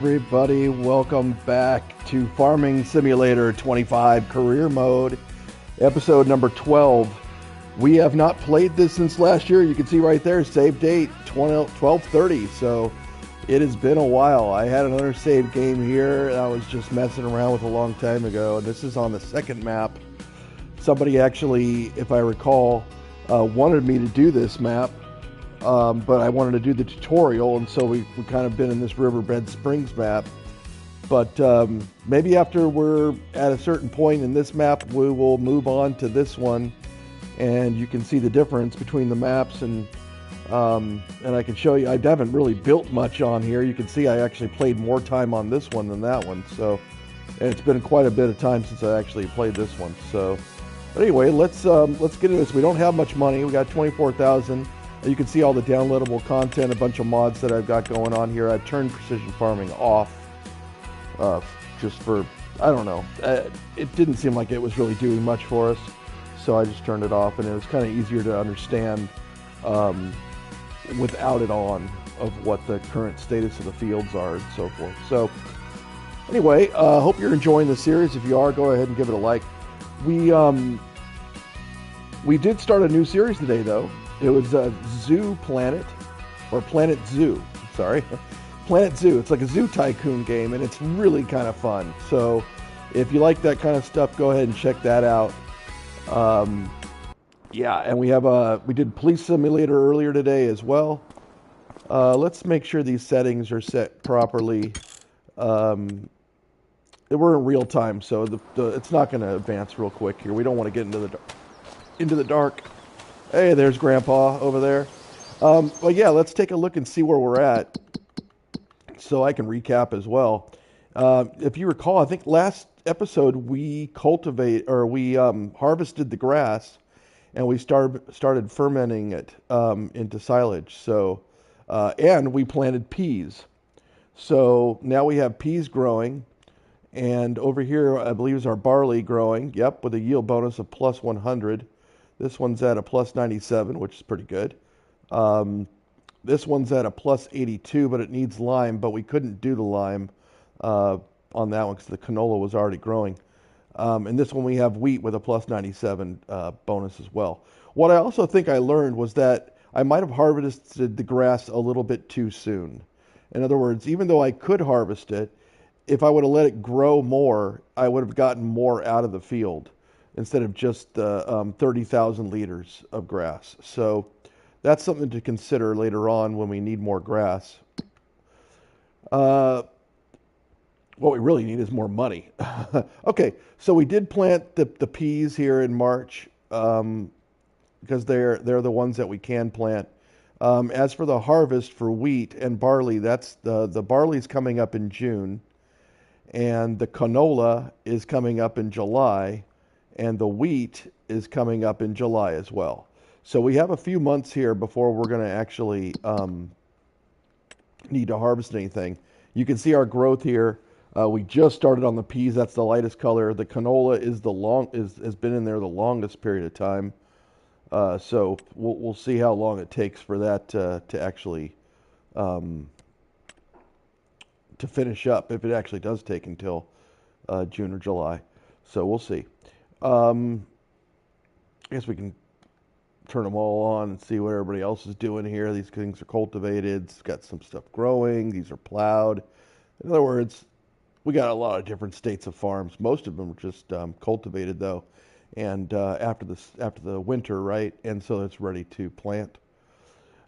Everybody, welcome back to Farming Simulator 25 Career Mode, episode number 12. We have not played this since last year. You can see right there, save date 12/30. So it has been a while. I had another save game here I was just messing around with a long time ago. And this is on the second map. Somebody actually, if I recall, wanted me to do this map. But I wanted to do the tutorial, and so we kind of been in this Riverbed Springs map. But maybe after we're at a certain point in this map, we will move on to this one, and you can see the difference between the maps, and I can show you. I haven't really built much on here. You can see I actually played more time on this one than that one. So, and it's been quite a bit of time since I actually played this one. So, but anyway, let's get into this. We don't have much money. We got 24,000. You can see all the downloadable content, a bunch of mods that I've got going on here. I've turned precision farming off just for, I don't know. It didn't seem like it was really doing much for us, so I just turned it off, and it was kind of easier to understand without it on of what the current status of the fields are and so forth. So anyway, hope you're enjoying the series. If you are, go ahead and give it a like. We did start a new series today, though. It was Zoo Planet, or Planet Zoo, sorry. Planet Zoo. It's like a Zoo Tycoon game, and it's really kind of fun. So if you like that kind of stuff, go ahead and check that out. Yeah, and we did Police Simulator earlier today as well. Let's make sure these settings are set properly. We're in real time, so it's not going to advance real quick here. We don't want to get into the dark. Hey, there's Grandpa over there. But yeah, let's take a look and see where we're at, so I can recap as well. If you recall, I think last episode we harvested the grass, and we started fermenting it into silage. So, and we planted peas. So now we have peas growing, and over here I believe is our barley growing. Yep, with a yield bonus of plus 100. This one's at a plus 97, which is pretty good. This one's at a plus 82, but it needs lime, but we couldn't do the lime on that one because the canola was already growing. And this one we have wheat with a plus 97 bonus as well. What I also think I learned was that I might have harvested the grass a little bit too soon. In other words, even though I could harvest it, if I would have let it grow more, I would have gotten more out of the field instead of just 30,000 liters of grass. So that's something to consider later on when we need more grass. What we really need is more money. Okay, so we did plant the peas here in March because they're the ones that we can plant. As for the harvest for wheat and barley, that's the barley's coming up in June, and the canola is coming up in July, and the wheat is coming up in July as well. So we have a few months here before we're going to actually need to harvest anything. You can see our growth here. We just started on the peas. That's the lightest color. The canola has been in there the longest period of time. So we'll see how long it takes for that to actually to finish up. If it actually does take until June or July, so we'll see. I guess we can turn them all on and see what everybody else is doing here. These things are cultivated. It's got some stuff growing. These are plowed. In other words, we got a lot of different states of farms. Most of them are just cultivated though, and after the winter, right? And so it's ready to plant.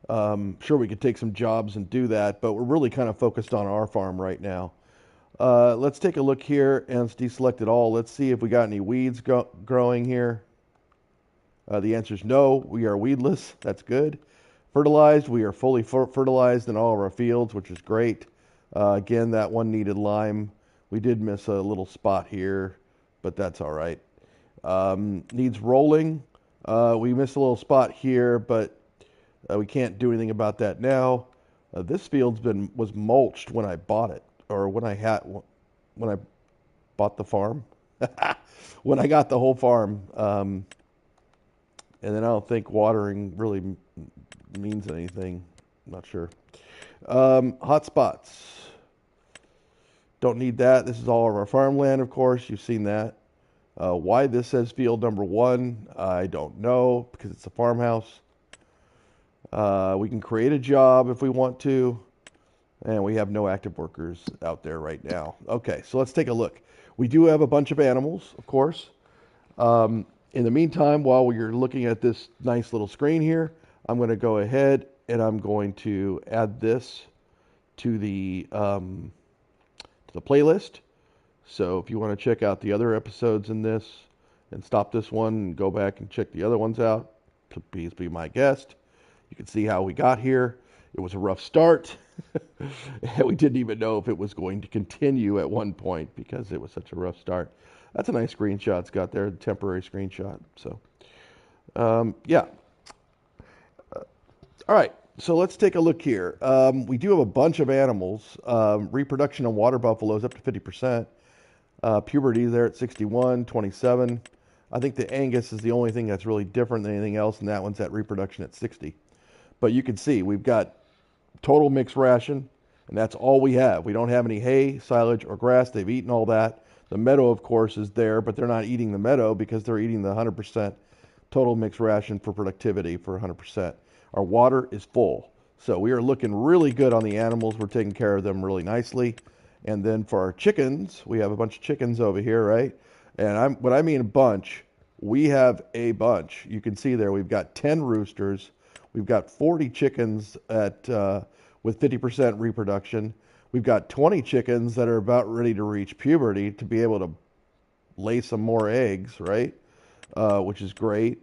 Sure, we could take some jobs and do that, but we're really kind of focused on our farm right now. Let's take a look here and let's deselect it all. Let's see if we got any weeds growing here. The answer is no. We are weedless. That's good. Fertilized. We are fully fertilized in all of our fields, which is great. Again, that one needed lime. We did miss a little spot here, but that's all right. Needs rolling. We missed a little spot here, but we can't do anything about that now. This was mulched when I bought it, or when I bought the farm. When I got the whole farm. And then I don't think watering really means anything. I'm not sure. Hot spots. Don't need that. This is all of our farmland, of course. You've seen that. Why this says field number 1, I don't know, because it's a farmhouse. We can create a job if we want to, and we have no active workers out there right now. Okay, so let's take a look. We do have a bunch of animals, of course. In the meantime, while we're looking at this nice little screen here, I'm going to go ahead and I'm going to add this to the playlist. So if you want to check out the other episodes in this and stop this one and go back and check the other ones out, please be my guest. You can see how we got here. It was a rough start. We didn't even know if it was going to continue at one point because it was such a rough start. That's a nice screenshot it's got there, a temporary screenshot. So, yeah. All right, so let's take a look here. We do have a bunch of animals. Reproduction on water buffaloes up to 50%. Puberty there at 61, 27. I think the Angus is the only thing that's really different than anything else, and that one's at reproduction at 60. But you can see we've got total mixed ration, and that's all we have. We don't have any hay, silage, or grass. They've eaten all that. The meadow, of course, is there, but they're not eating the meadow because they're eating the 100% total mixed ration for productivity for 100%. Our water is full. So we are looking really good on the animals. We're taking care of them really nicely. And then for our chickens, we have a bunch of chickens over here, right? And when I mean a bunch, we have a bunch. You can see there we've got 10 roosters. We've got 40 chickens at with 50% reproduction. We've got 20 chickens that are about ready to reach puberty to be able to lay some more eggs, right? Which is great.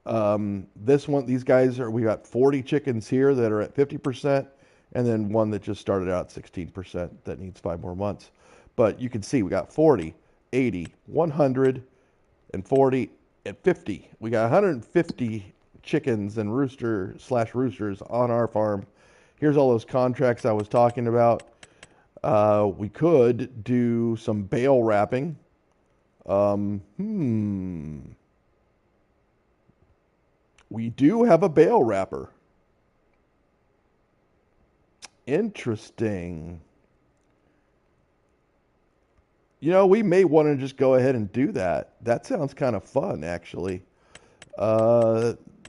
These guys we got 40 chickens here that are at 50%, and then one that just started out 16% that needs 5 more months. But you can see we got 40, 80, 100, and 40, and 50. We got 150 chickens and roosters on our farm. Here's all those contracts I was talking about. We could do some bale wrapping. We do have a bale wrapper. Interesting. You know, we may want to just go ahead and do that. That sounds kind of fun, actually.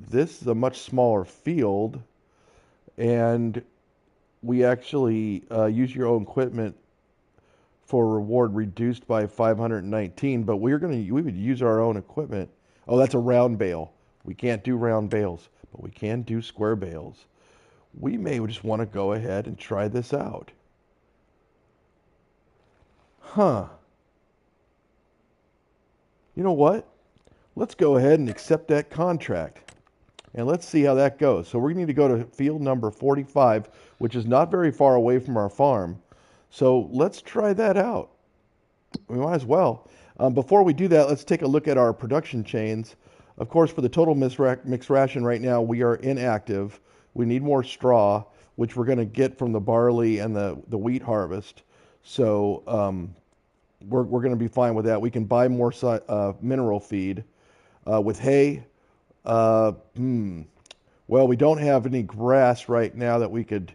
This is a much smaller field, and we actually use your own equipment for reward reduced by 519, but we would use our own equipment. Oh, that's a round bale. We can't do round bales, but we can do square bales. We may just want to go ahead and try this out. Huh. You know what? Let's go ahead and accept that contract. And let's see how that goes. So we need to go to field number 45, which is not very far away from our farm. So let's try that out. We might as well. Before we do that, let's take a look at our production chains. Of course, for the total mixed ration right now, we are inactive. We need more straw, which we're going to get from the barley and the wheat harvest. So we're going to be fine with that. We can buy more mineral feed. With hay, well, we don't have any grass right now that we could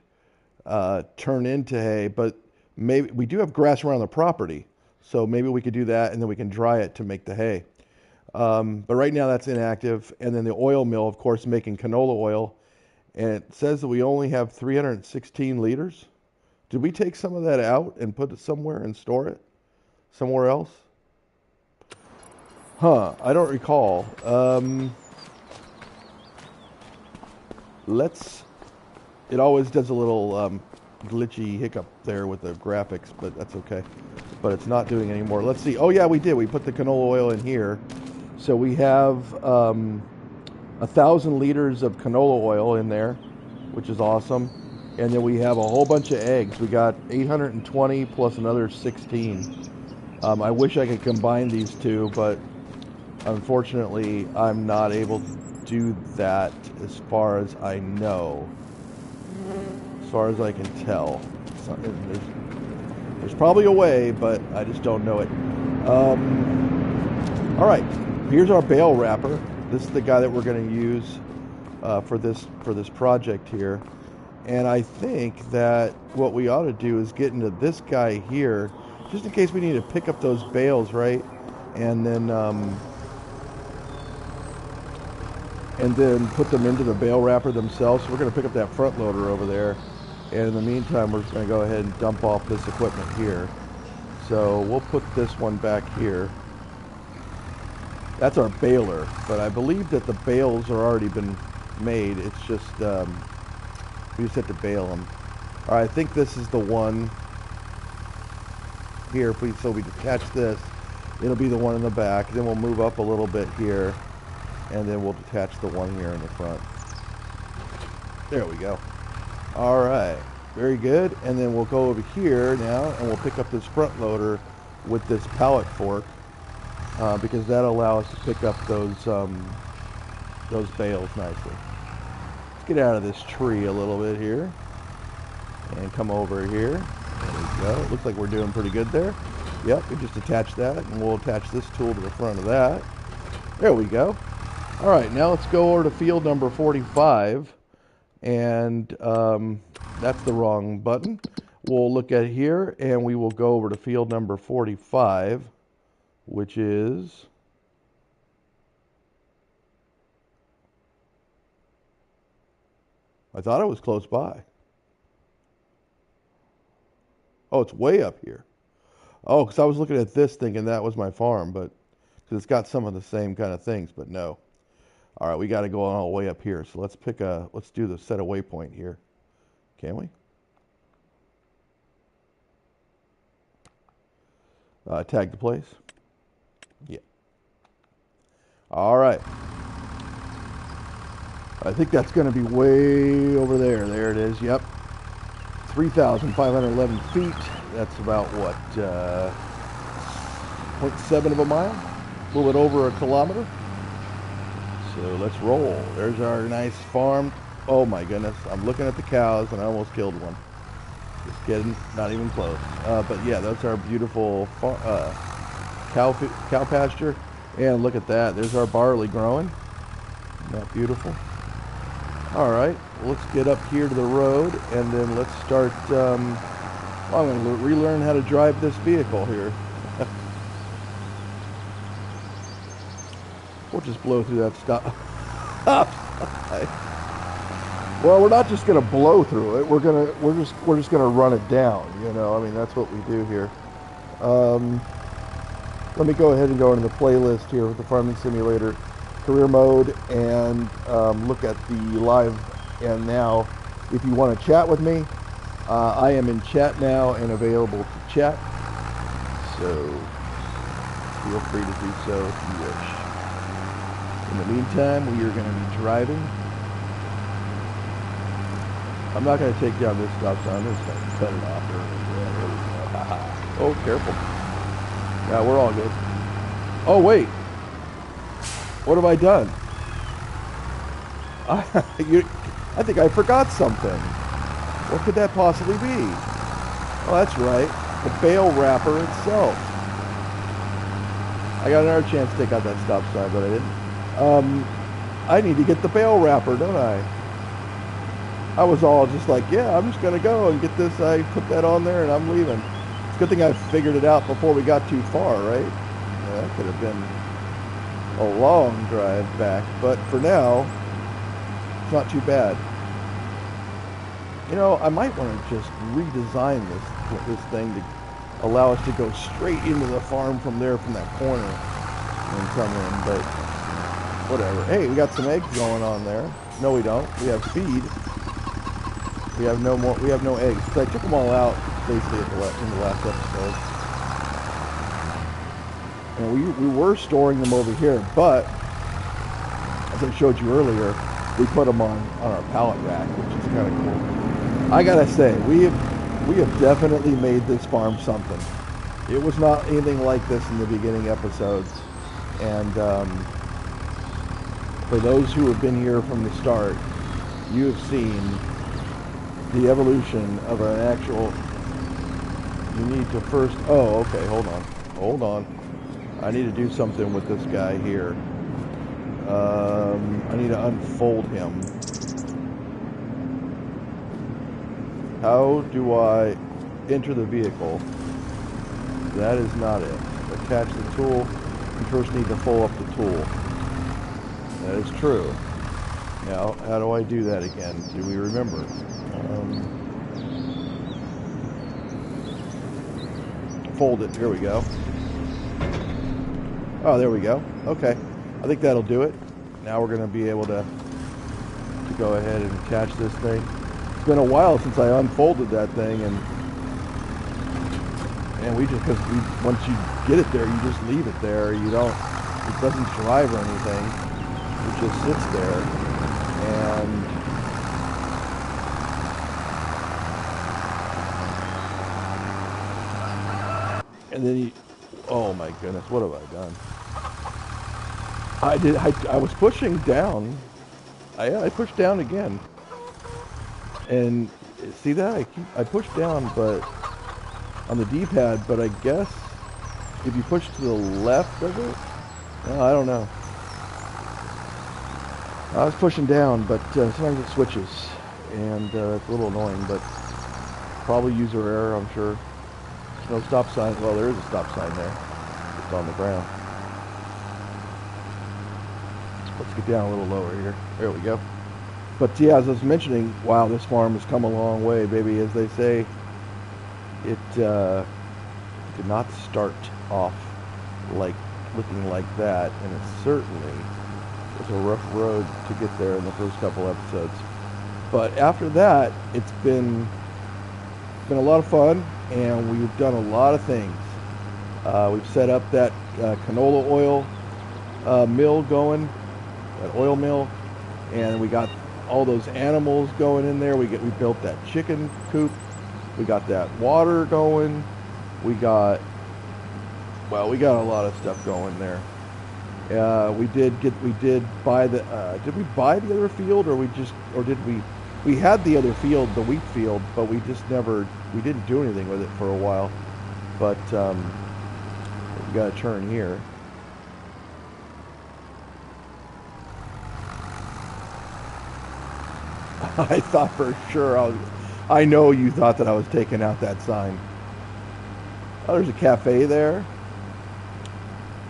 turn into hay, but maybe we do have grass around the property. So maybe we could do that, and then we can dry it to make the hay. But right now that's inactive. And then the oil mill, of course, making canola oil. And it says that we only have 316 liters. Did we take some of that out and put it somewhere and store it? Somewhere else? Huh, I don't recall. It always does a little glitchy hiccup there with the graphics, but that's okay. But it's not doing anymore. Let's see. Oh yeah, we did. We put the canola oil in here. So we have 1,000 liters of canola oil in there, which is awesome. And then we have a whole bunch of eggs. We got 820 plus another 16. I wish I could combine these two, but unfortunately, I'm not able to do that as far as I know. As far as I can tell. So, there's probably a way, but I just don't know it. All right, here's our bale wrapper. This is the guy that we're going to use for this project here. And I think that what we ought to do is get into this guy here, just in case we need to pick up those bales, right? And then put them into the bale wrapper themselves. So we're going to pick up that front loader over there. And in the meantime, we're just going to go ahead and dump off this equipment here. So we'll put this one back here. That's our baler, but I believe that the bales are already been made. It's just, we just have to bale them. All right, I think this is the one here. So we detach this, it'll be the one in the back. Then we'll move up a little bit here, and then we'll detach the one here in the front. There we go. All right, very good. And then we'll go over here now, and we'll pick up this front loader with this pallet fork, because that'll allow us to pick up those bales nicely. Let's get out of this tree a little bit here, and come over here. There we go. It looks like we're doing pretty good there. Yep, we just attach that, and we'll attach this tool to the front of that. There we go. All right, now let's go over to field number 45. And that's the wrong button. We'll look at here, and we will go over to field number 45, which is I thought it was close by. Oh, it's way up here. Oh, because I was looking at this thinking that was my farm, but because it's got some of the same kind of things, but no. All right, we got to go all the way up here. So let's do the set a waypoint here. Can we? Tag the place. Yeah. All right. I think that's going to be way over there. There it is. Yep. 3,511 feet. That's about what? 0.7 of a mile? A little bit over a kilometer. So let's roll. There's our nice farm. Oh my goodness. I'm looking at the cows and I almost killed one. Just kidding. Not even close. But yeah, that's our beautiful cow pasture. And look at that. There's our barley growing. Isn't that beautiful? All right. Let's get up here to the road and then let's start. I'm going to relearn how to drive this vehicle here. We'll just blow through that stop. Well, we're not just going to blow through it. We're just going to run it down. You know, I mean, that's what we do here. Let me go ahead and go into the playlist here with the Farming Simulator career mode and look at the live and now. If you want to chat with me, I am in chat now and available to chat. So feel free to do so if you wish. In the meantime, we are going to be driving. I'm not going to take down this stop sign. I'm just going to cut it off. Oh, careful. Yeah, we're all good. Oh, wait. What have I done? I think I forgot something. What could that possibly be? Oh, that's right. The bale wrapper itself. I got another chance to take out that stop sign, but I didn't. I need to get the bale wrapper, don't I? I was all just like, yeah, I'm just going to go and get this. I put that on there and I'm leaving. It's a good thing I figured it out before we got too far, right? Yeah, that could have been a long drive back. But for now, it's not too bad. You know, I might want to just redesign this thing to allow us to go straight into the farm from there, from that corner and come in, but whatever. Hey, we got some eggs going on there. No, we don't. We have feed. We have no more. We have no eggs. So I took them all out basically in the last episode. And we were storing them over here, but as I showed you earlier, we put them on our pallet rack, which is kind of cool. I gotta say, we have definitely made this farm something. It was not anything like this in the beginning episodes, and for those who have been here from the start, you have seen the evolution of an actual. You need to first. Oh, okay. Hold on. I need to do something with this guy here. I need to unfold him. How do I enter the vehicle? That is not it. Attach the tool. You first need to pull up the tool. That is true. Now, how do I do that again? Do we remember? Fold it. Here we go. Oh, there we go. Okay. I think that'll do it. Now we're going to be able to go ahead and attach this thing. It's been a while since I unfolded that thing, and we just, because once you get it there, you just leave it there. You don't, it doesn't drive or anything. It just sits there, and then you, oh my goodness, what have I done? I was pushing down. I pushed down again. And see that? I pushed down but on the D-pad, but I guess if you push to the left of it, well, I don't know. I was pushing down, but sometimes it switches, and it's a little annoying, but probably user error, I'm sure. There's no stop sign. Well, there is a stop sign there. It's on the ground. Let's get down a little lower here. There we go. But yeah, as I was mentioning, wow, this farm has come a long way, baby. As they say, it did not start off like looking like that, and it certainly was a rough road to get there in the first couple episodes. But after that, it's been a lot of fun, and we've done a lot of things. We've set up that canola oil mill going, that oil mill, and we got all those animals going in there. We built that chicken coop. We got that water going. We got a lot of stuff going there. We did buy the did we buy the other field, or did we had the other field, the wheat field, but we didn't do anything with it for a while. But we got a turn here. I thought for sure I know you thought that I was taking out that sign. Oh, there's a cafe there.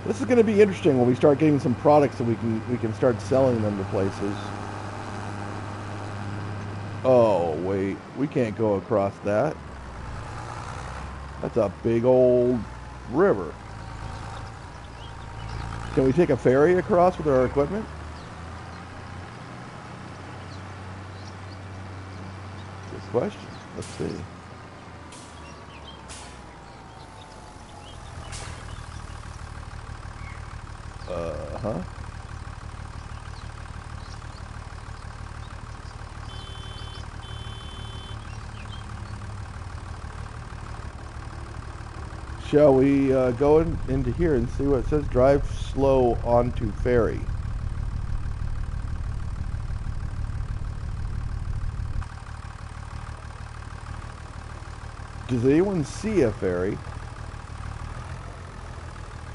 This is going to be interesting when we start getting some products that we can start selling them to places. Oh, wait. We can't go across that. That's a big old river. Can we take a ferry across with our equipment? Good question. Let's see. Uh-huh. Shall we go into here and see what it says? Drive slow onto ferry. Does anyone see a ferry?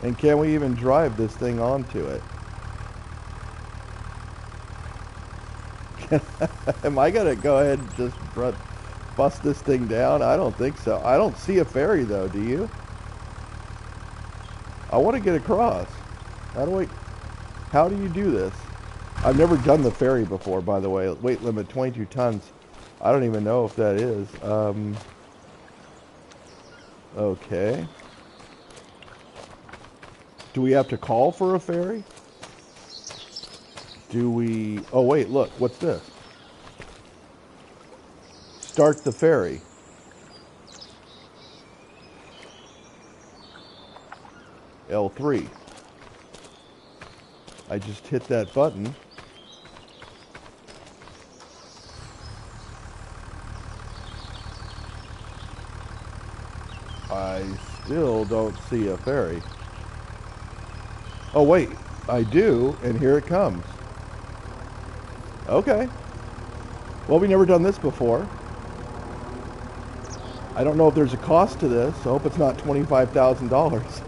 And can we even drive this thing onto it? Am I gonna go ahead and just bust this thing down? I don't think so. I don't see a ferry though, do you? I want to get across. How do you do this? I've never done the ferry before, by the way. Weight limit 22 tons. I don't even know if that is. Okay. Do we have to call for a ferry? Do we... Oh, wait, look. What's this? Start the ferry. L3. I just hit that button. I still don't see a ferry. Oh wait, I do, and here it comes. Okay. Well, we've never done this before. I don't know if there's a cost to this. I hope it's not $25,000.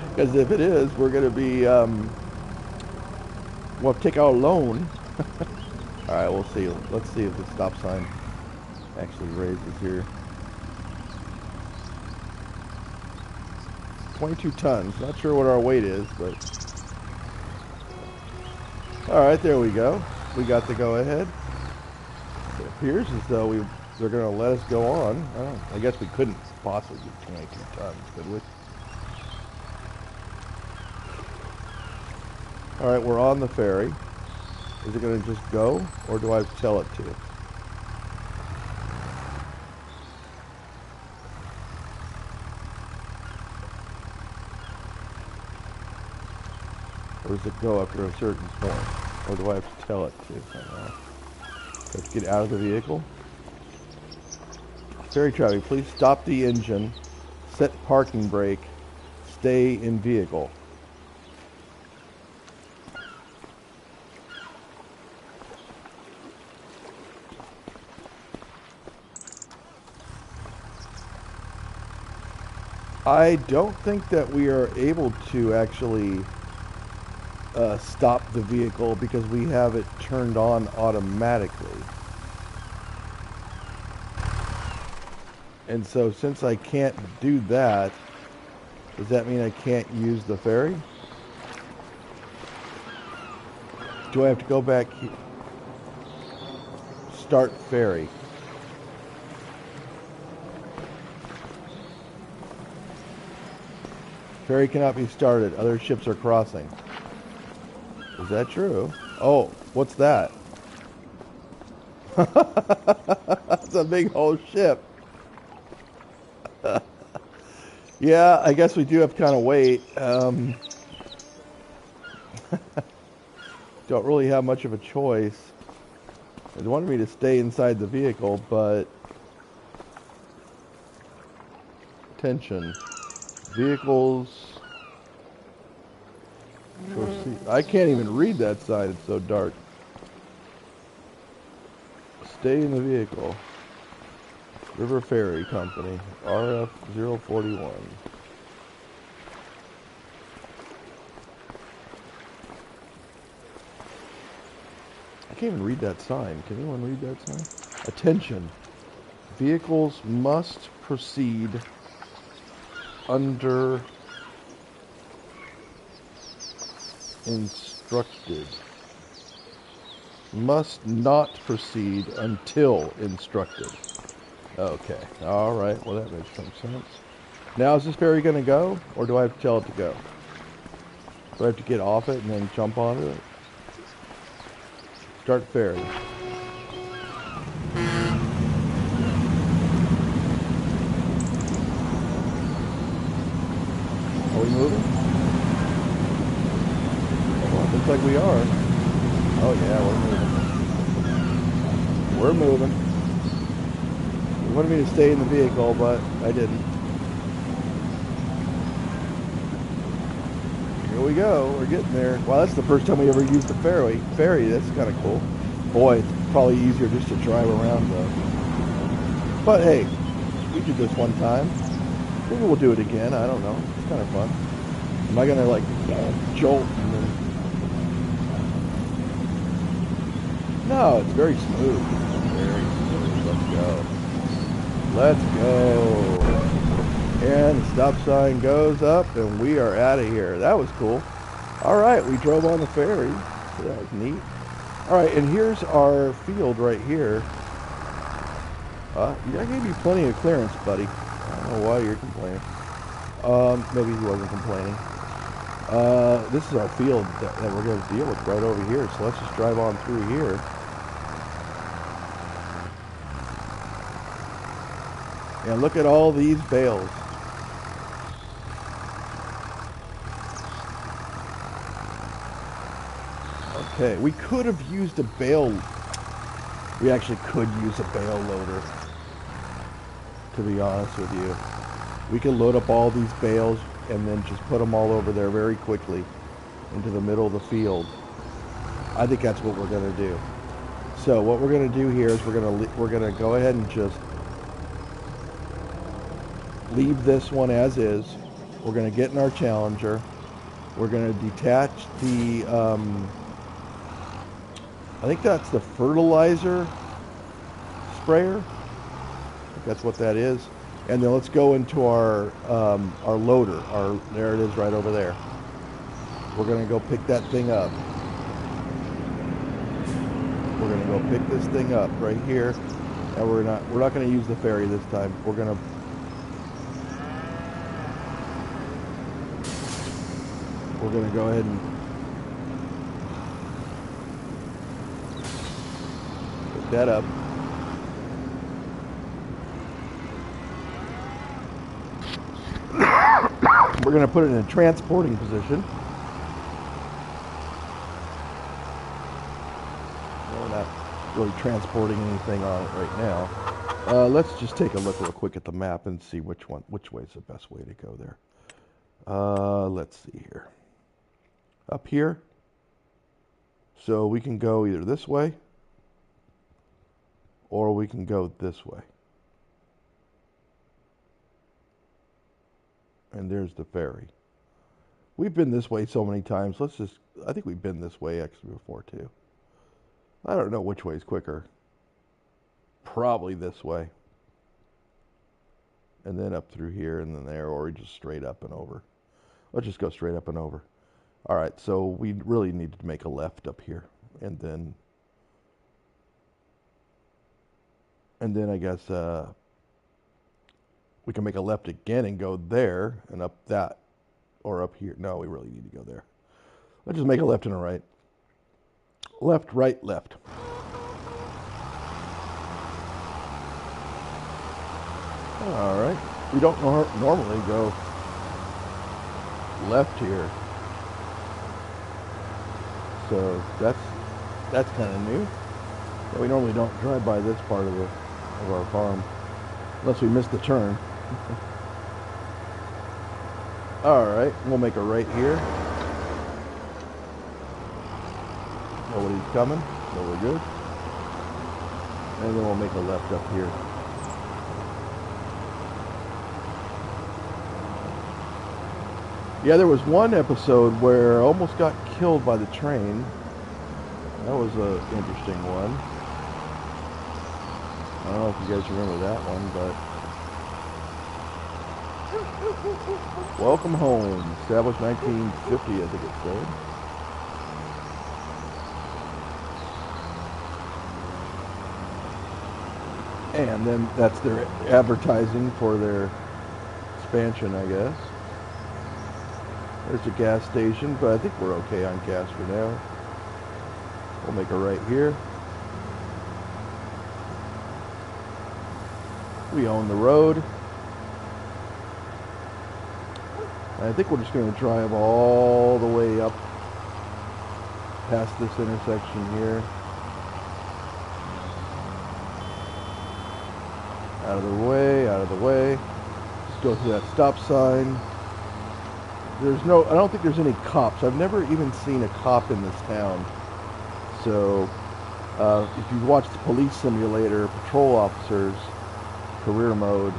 Because if it is, we're going to be, we'll take out a loan. Alright, we'll see. Let's see if the stop sign actually raises here. 22 tons. Not sure what our weight is, but... Alright, there we go. We got the go-ahead. It appears as though they're going to let us go on. I guess we couldn't possibly do 22 tons, could we? Alright, we're on the ferry. Is it going to just go, or do I have to tell it to? Or does it go after a certain point? Or do I have to tell it to? I don't know. Let's get out of the vehicle. Ferry traffic, please stop the engine. Set parking brake. Stay in vehicle. I don't think that we are able to actually stop the vehicle because we have it turned on automatically. And so since I can't do that, does that mean I can't use the ferry? Do I have to go back here? Start ferry. Ferry cannot be started. Other ships are crossing. Is that true? Oh, what's that? That's a big whole ship. Yeah, I guess we do have to kind of wait. Don't really have much of a choice. They wanted me to stay inside the vehicle, but... Attention. Vehicles... I can't even read that sign, it's so dark. Stay in the vehicle. River Ferry Company, RF 041. I can't even read that sign. Can anyone read that sign? Attention. Vehicles must proceed under instructed. Must not proceed until instructed. Okay. Alright. Well, that makes some sense. Now, is this ferry going to go? Or do I have to tell it to go? Do I have to get off it and then jump onto it? Start ferry. Are we moving? Well, it looks like we are. Oh yeah, we're moving. We're moving. They wanted me to stay in the vehicle, but I didn't. Here we go. We're getting there. Wow, that's the first time we ever used the ferry. That's kind of cool. Boy, it's probably easier just to drive around though. But hey, we did this one time. Maybe we'll do it again. I don't know. It's kind of fun. Am I gonna like jolt and then? No, it's very smooth. Very smooth. Let's go. Let's go. And the stop sign goes up, and we are out of here. That was cool. All right, we drove on the ferry. So that was neat. All right, and here's our field right here. I gave you plenty of clearance, buddy. I don't know why you're complaining. Maybe he wasn't complaining. This is our field that we're going to deal with right over here. So let's just drive on through here. And look at all these bales. Okay, we could have used a bale. We actually could use a bale loader, to be honest with you. We can load up all these bales and then just put them all over there very quickly into the middle of the field. I think that's what we're going to do. So what we're going to do here is we're going to go ahead and just leave this one as is. We're going to get in our Challenger. We're going to detach the I think that's the fertilizer sprayer. I think that's what that is. And then let's go into our loader. There it is, right over there. We're gonna go pick that thing up. We're gonna go pick this thing up right here, and we're not gonna use the ferry this time. We're gonna go ahead and pick that up. We're going to put it in a transporting position. We're not really transporting anything on it right now. Let's just take a look real quick at the map and see which way is the best way to go there. Let's see here. Up here. So we can go either this way or we can go this way. And there's the ferry. We've been this way so many times. I think we've been this way actually before too. I don't know which way is quicker. Probably this way. And then up through here and then there, or just straight up and over. Let's just go straight up and over. All right, so we really need to make a left up here. And then I guess we can make a left again and go there and up that, or up here. No, we really need to go there. Let's just make a left and a right. Left, right, left. All right. We don't normally go left here. So that's kind of new. Yeah, we normally don't drive by this part of our farm unless we miss the turn. All right, we'll make a right here. Nobody's coming, so we're good. And then we'll make a left up here. Yeah, there was one episode where I almost got killed by the train. That was an interesting one. I don't know if you guys remember that one, but Welcome Home, established 1950, I think it said. And then that's their advertising for their expansion, I guess. There's a gas station, but I think we're okay on gas for now. We'll make a right here. We own the road. I think we're just going to drive all the way up past this intersection here. Out of the way, out of the way. Just go through that stop sign. I don't think there's any cops. I've never even seen a cop in this town. So, if you've watched the Police Simulator, Patrol Officers, career mode,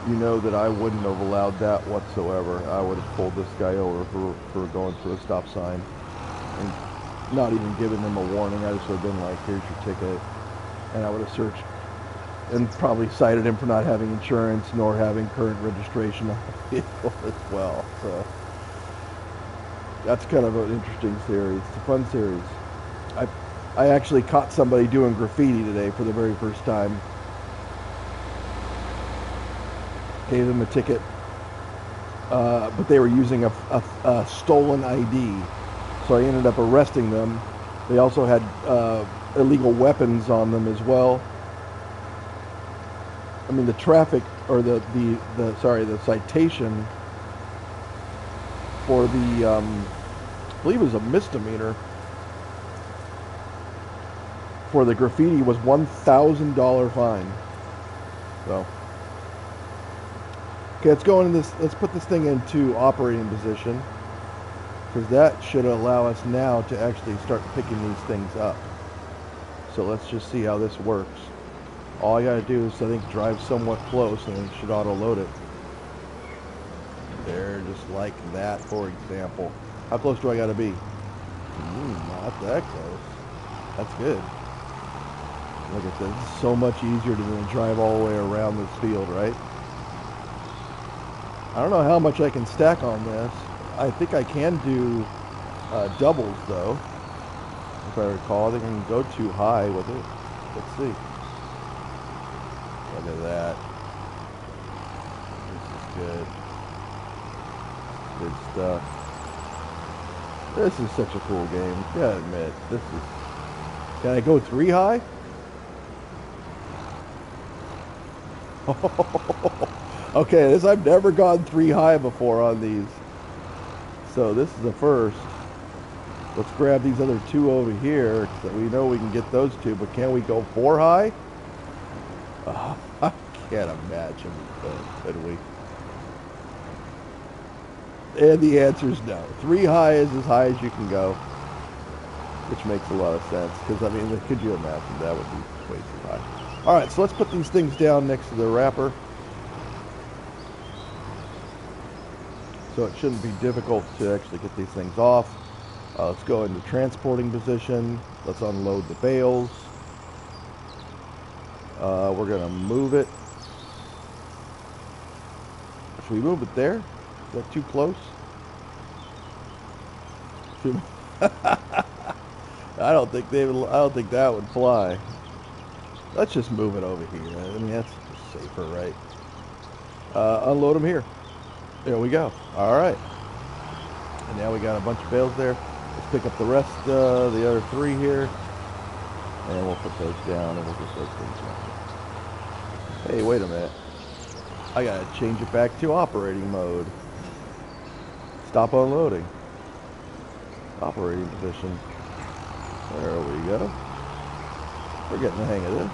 you know that I wouldn't have allowed that whatsoever. I would have pulled this guy over for going through a stop sign and not even given him a warning. I just would have been like, here's your ticket. And I would have searched and probably cited him for not having insurance nor having current registration on the vehicle as well. So that's kind of an interesting series. It's a fun series. I actually caught somebody doing graffiti today for the very first time. Gave them a ticket, but they were using a stolen ID. So I ended up arresting them. They also had illegal weapons on them as well. I mean, the traffic, or the citation for the, I believe it was a misdemeanor for the graffiti was $1,000 fine. So, okay, let's put this thing into operating position, because that should allow us now to actually start picking these things up. So let's just see how this works. All I gotta do is, I think, drive somewhat close and it should auto-load it. There, just like that, for example. How close do I gotta be? Not that close. That's good. Look at this. It's so much easier to drive all the way around this field, right? I don't know how much I can stack on this. I think I can do doubles, though. If I recall, I think I can go too high with it. Let's see. Look at that. This is good. Good stuff. This is such a cool game. Gotta admit, this is... Can I go 3 high? Okay, I've never gone 3 high before on these. So this is the first. Let's grab these other 2 over here, so we know we can get those 2, but can we go 4 high? Oh, I can't imagine we could we? And the answer is no. 3 high is as high as you can go, which makes a lot of sense, because, I mean, could you imagine? That would be way too high. All right, so let's put these things down next to the wrapper. So it shouldn't be difficult to actually get these things off. Let's go into transporting position. Let's unload the bales. We're going to move it. Should we move it there? Is that too close? I don't think that would fly. Let's just move it over here. I mean, that's just safer, right? Unload them here. There we go. All right. And now we got a bunch of bales there. Let's pick up the rest, the other 3 here. And we'll put those down and we'll get those things down. Hey, wait a minute. I gotta change it back to operating mode. Stop unloading. Operating position. There we go. We're getting the hang of this.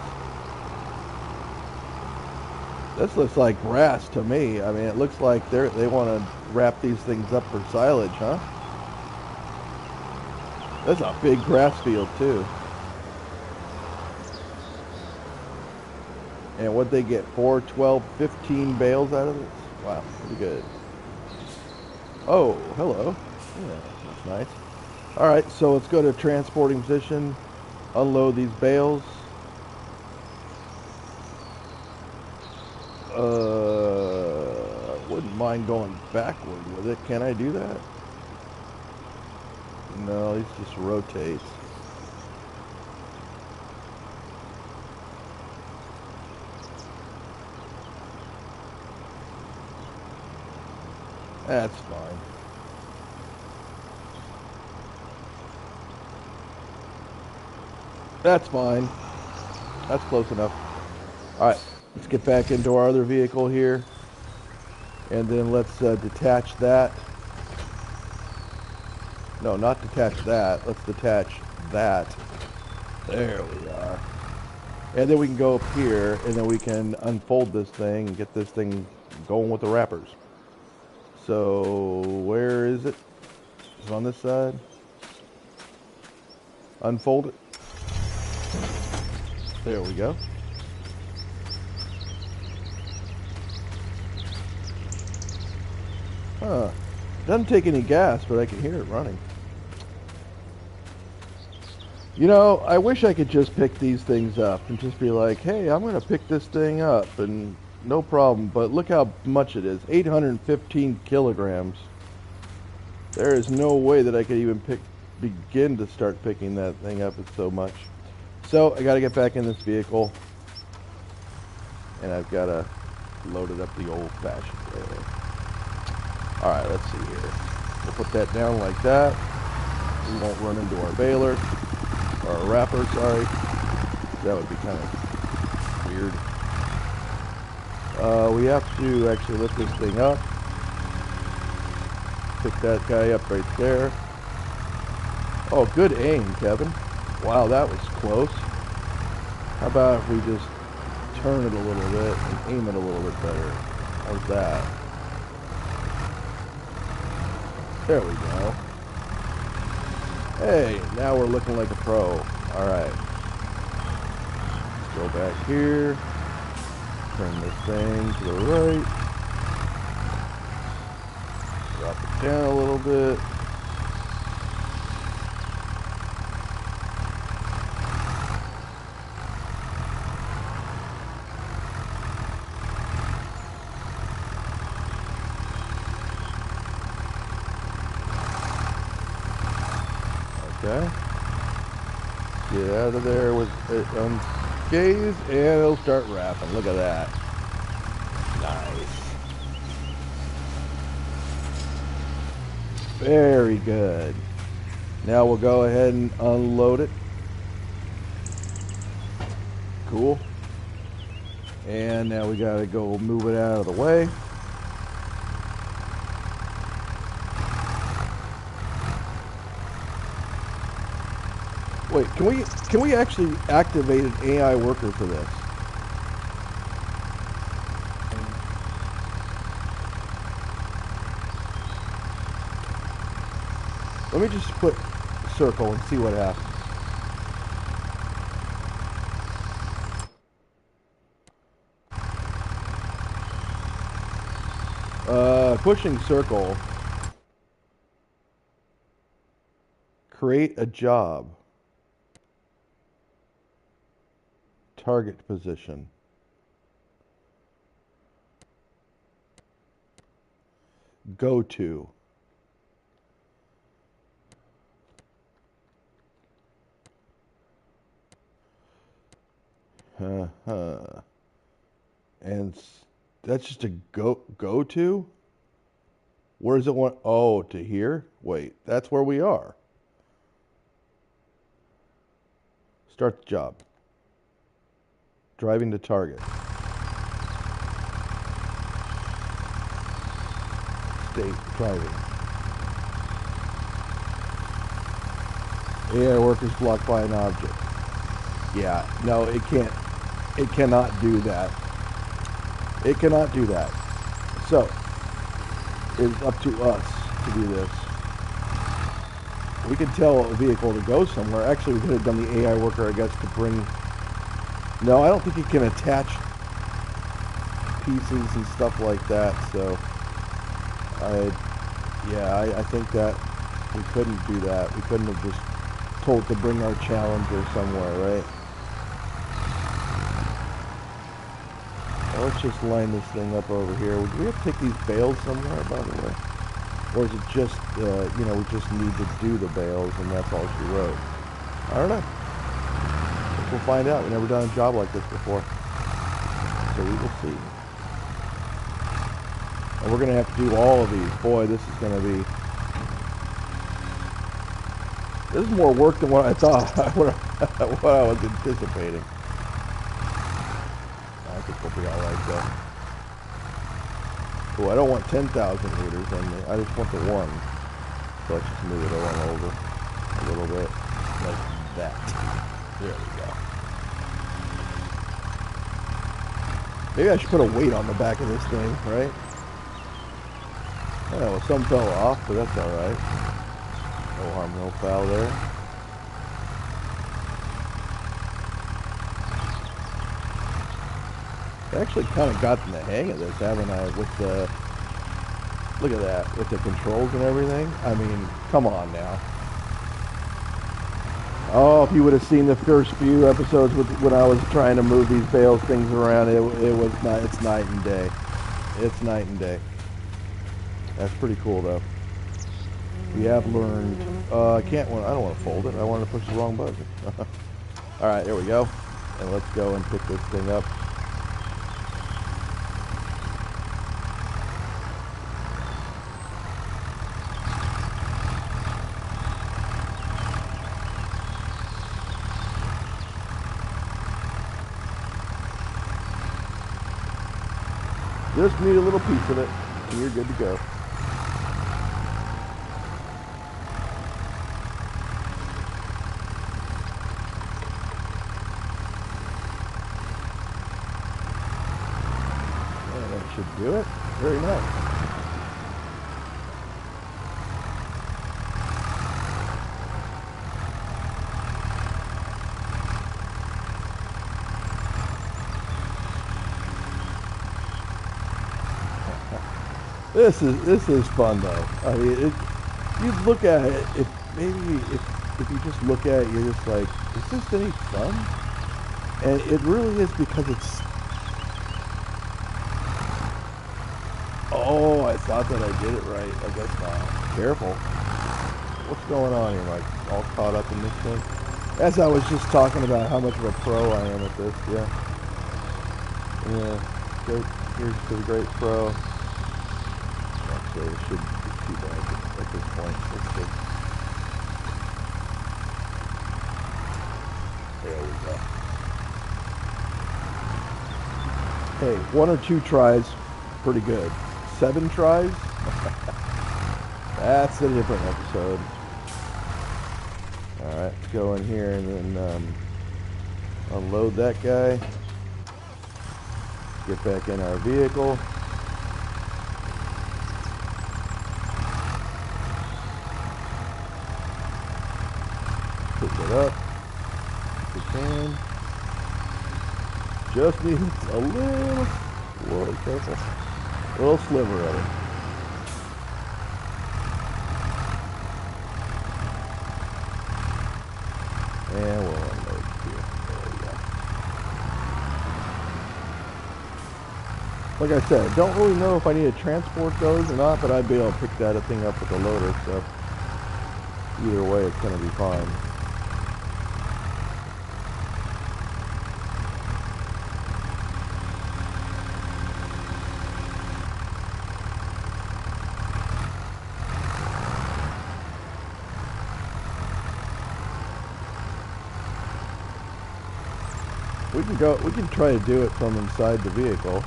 This looks like grass to me. I mean, it looks like they want to wrap these things up for silage, huh? That's a big grass field, too. And what'd they get? 4, 12, 15 bales out of this? Wow, pretty good. Oh, hello. Yeah, that's nice. All right, so let's go to transporting position. Unload these bales. Wouldn't mind going backward with it. Can I do that? No, it just rotates. That's fine. That's fine. That's close enough. All right, let's get back into our other vehicle here. And then let's detach that. No, not detach that. Let's detach that. There we are. And then we can go up here, and then we can unfold this thing and get this thing going with the wrappers. So, where is it? Is it on this side? Unfold it. There we go. Huh. Doesn't take any gas, but I can hear it running. You know, I wish I could just pick these things up and just be like, hey, I'm going to pick this thing up and no problem. But look how much it is. 815 kilograms. There is no way that I could even begin to start picking that thing up. It's so much. So I got to get back in this vehicle. And I've got to load it up the old-fashioned way. All right, let's see here. We'll put that down like that. We won't run into our baler, or our wrapper, sorry. That would be kind of weird. We have to actually lift this thing up. Pick that guy up right there. Oh, good aim, Kevin. Wow, that was close. How about if we just turn it a little bit and aim it a little bit better? How's that? There we go. Hey, now we're looking like a pro. Alright. Let's go back here. Turn this thing to the right. Drop it down a little bit. Okay. Get out of there with it unscathed, and it'll start wrapping. Look at that. Nice. Very good. Now we'll go ahead and unload it. Cool. And now we gotta go move it out of the way. Wait, can we actually activate an AI worker for this? Let me just put circle and see what happens. Pushing circle. Create a job. Target position. Go to. And that's just a go to? Where does it want? Oh, to here? Wait, that's where we are. Start the job. Driving to target. State driving. AI workers blocked by an object. Yeah, no, it can't. It cannot do that. It cannot do that. So, it's up to us to do this. We can tell a vehicle to go somewhere. Actually, we could have done the AI worker, I guess, to bring... No, I don't think it can attach pieces and stuff like that, so... I think that we couldn't do that. We couldn't have just told to bring our Challenger somewhere, right? Well, let's just line this thing up over here. Do we have to take these bales somewhere, by the way? Or is it just, you know, we just need to do the bales and that's all she wrote? I don't know. We'll find out. We've never done a job like this before. So we will see. And we're going to have to do all of these. Boy, this is going to be... This is more work than what I thought, what I was anticipating. I think we'll be alright though. Oh, I don't want 10,000 liters on me. I just want the one. So let's just move it along over a little bit. Like that. There we go. Maybe I should put a weight on the back of this thing, right? I know, some fell off, but that's alright. No harm, no foul there. I actually kind of gotten the hang of this, haven't I? With the... Look at that. With the controls and everything. I mean, come on now. Oh, if you would have seen the first few episodes when I was trying to move these bales things around, it was not, it's night and day. It's night and day. That's pretty cool, though. We have learned... I don't want to fold it. I wanted to push the wrong button. Alright, there we go. And let's go and pick this thing up. Just need a little piece of it, and you're good to go. And that should do it. Very nice. This is fun though. I mean, you look at it. If you just look at it, you're just like, is this any fun? And it really is, because it's... Oh, I thought that I did it right. I guess not. Careful. What's going on here, Mike? All caught up in this thing? As I was just talking about how much of a pro I am at this, yeah. Yeah, great. Here's to the great pro. Actually, it shouldn't be too bad at this point. Let's see. There we go. Hey, 1 or 2 tries, pretty good. 7 tries? That's a different episode. Alright, let's go in here and then unload that guy. Get back in our vehicle. Pick it up if we can. Just needs a little, whoa, careful, a little sliver of it. And we'll unload here. There we go. Like I said, I don't really know if I need to transport those or not, but I'd be able to pick that thing up with the loader, so either way it's going to be fine. We can try to do it from inside the vehicle.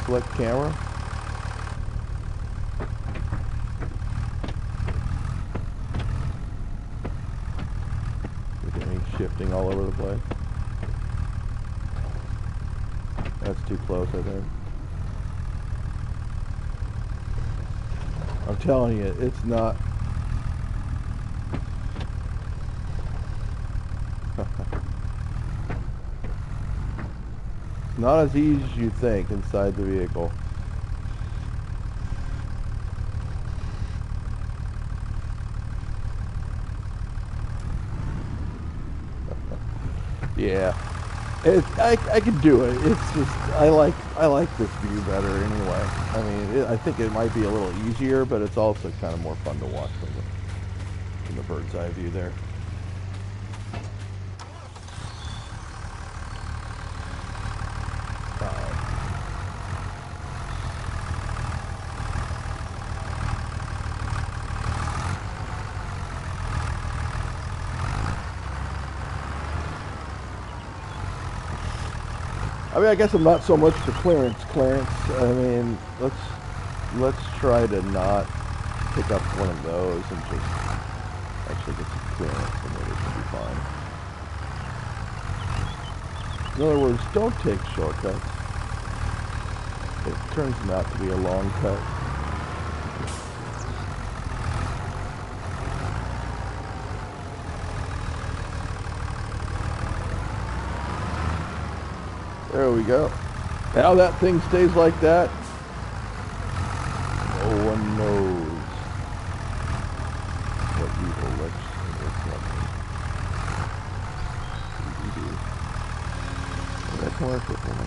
Select camera. Look at me shifting all over the place. That's too close, I think. I'm telling you, it's not. Not as easy as you think inside the vehicle. Yeah, I can do it. It's just I like this view better anyway. I mean, I think it might be a little easier, but it's also kind of more fun to watch from the bird's eye view there. I mean, I guess I'm not so much for clearance. I mean, let's try to not pick up one of those and just actually get some clearance, and then it should be fine. In other words, don't take shortcuts. It turns them out to be a long cut. There we go. How that thing stays like that, no one knows what evil lurks in this company. That commercial for me.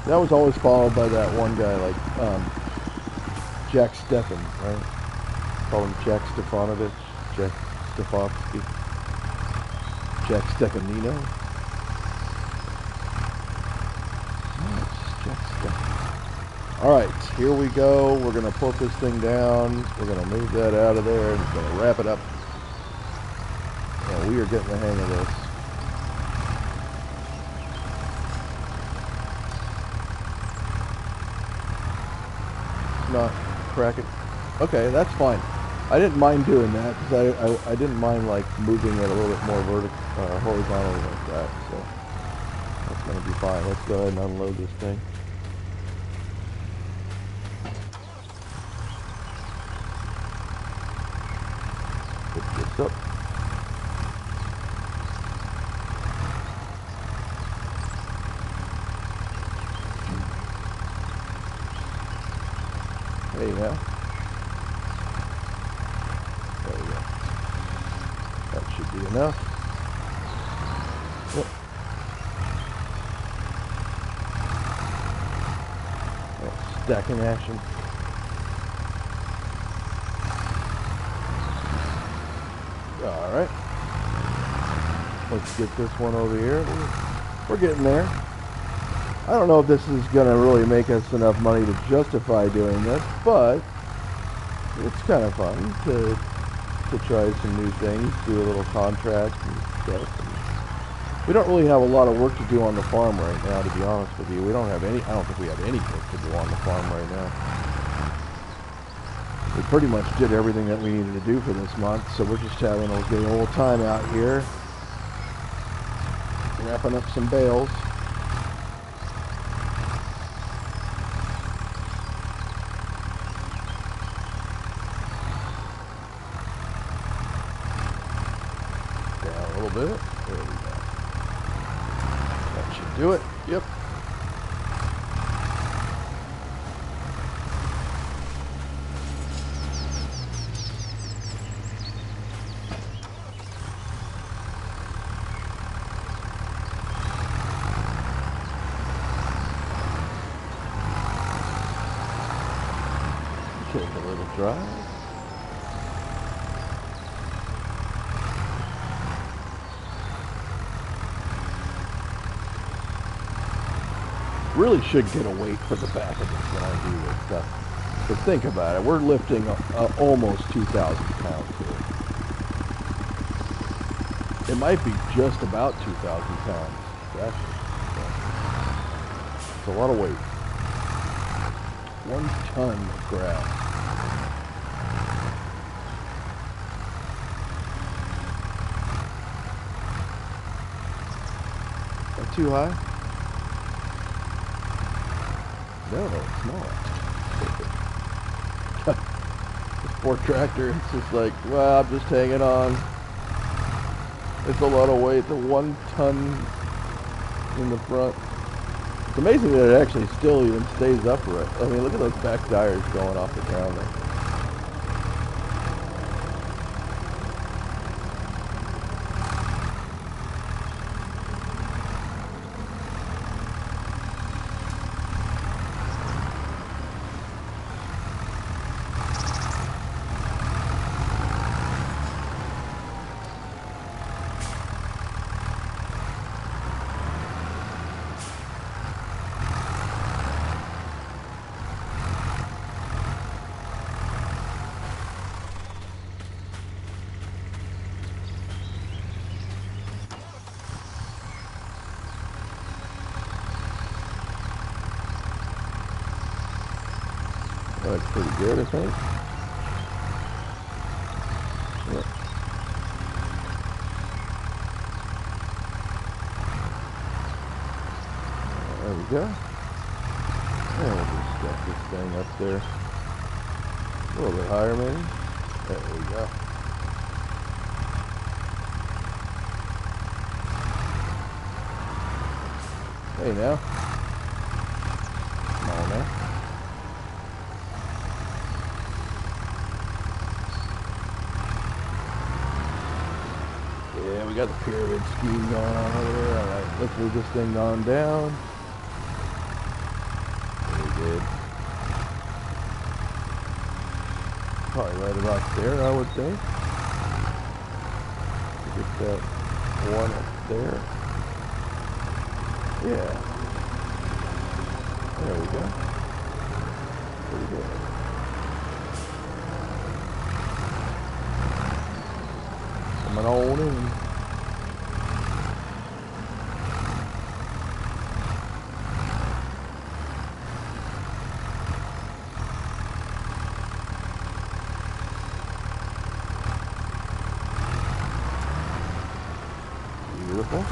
That was always followed by that one guy, like Jack Stefan, right? Call him Jack Stefanovich, Jack Stefanski. Jack Stefanino. Alright, here we go. We're going to put this thing down. We're going to move that out of there. It's going to wrap it up. And we are getting the hang of this. Not crack it. Okay, that's fine. I didn't mind doing that because I didn't mind like moving it a little bit more horizontally like that. So that's going to be fine. Let's go ahead and unload this thing. Pick this up. Hey now. There we go. That should be enough. Yep. stacking action. Alright. Let's get this one over here. We're getting there. I don't know if this is going to really make us enough money to justify doing this, but it's kind of fun to try some new things, do a little contract and stuff. And we don't really have a lot of work to do on the farm right now, to be honest with you. We don't have any, I don't think we have any work to do on the farm right now. We pretty much did everything that we needed to do for this month, so we're just getting a little time out here, wrapping up some bales. Down a little bit. There we go. That should do it. Yep. Take a little drive. Really should get a weight for the back of this when I do this stuff. But think about it, we're lifting almost 2,000 pounds here. It might be just about 2,000 pounds, actually. It's a lot of weight. 1 ton of grass. Not too high? No, it's not. This poor tractor, it's just like, well, I'm just hanging on. It's a lot of weight, the 1 ton in the front. It's amazing that it actually still even stays upright. I mean, look at those back tires going off the ground there. That's pretty good, I think. Yep. There we go. And we'll just stuff this thing up there. A little bit higher, maybe. There we go. Hey, now. Come on now. Yeah, we got the pyramid scheme going on over there. Alright, let's move this thing on down. Very good. Probably right about there, I would think. Get that one up there. Yeah. There we go. Pretty good. Coming on in. Beautiful.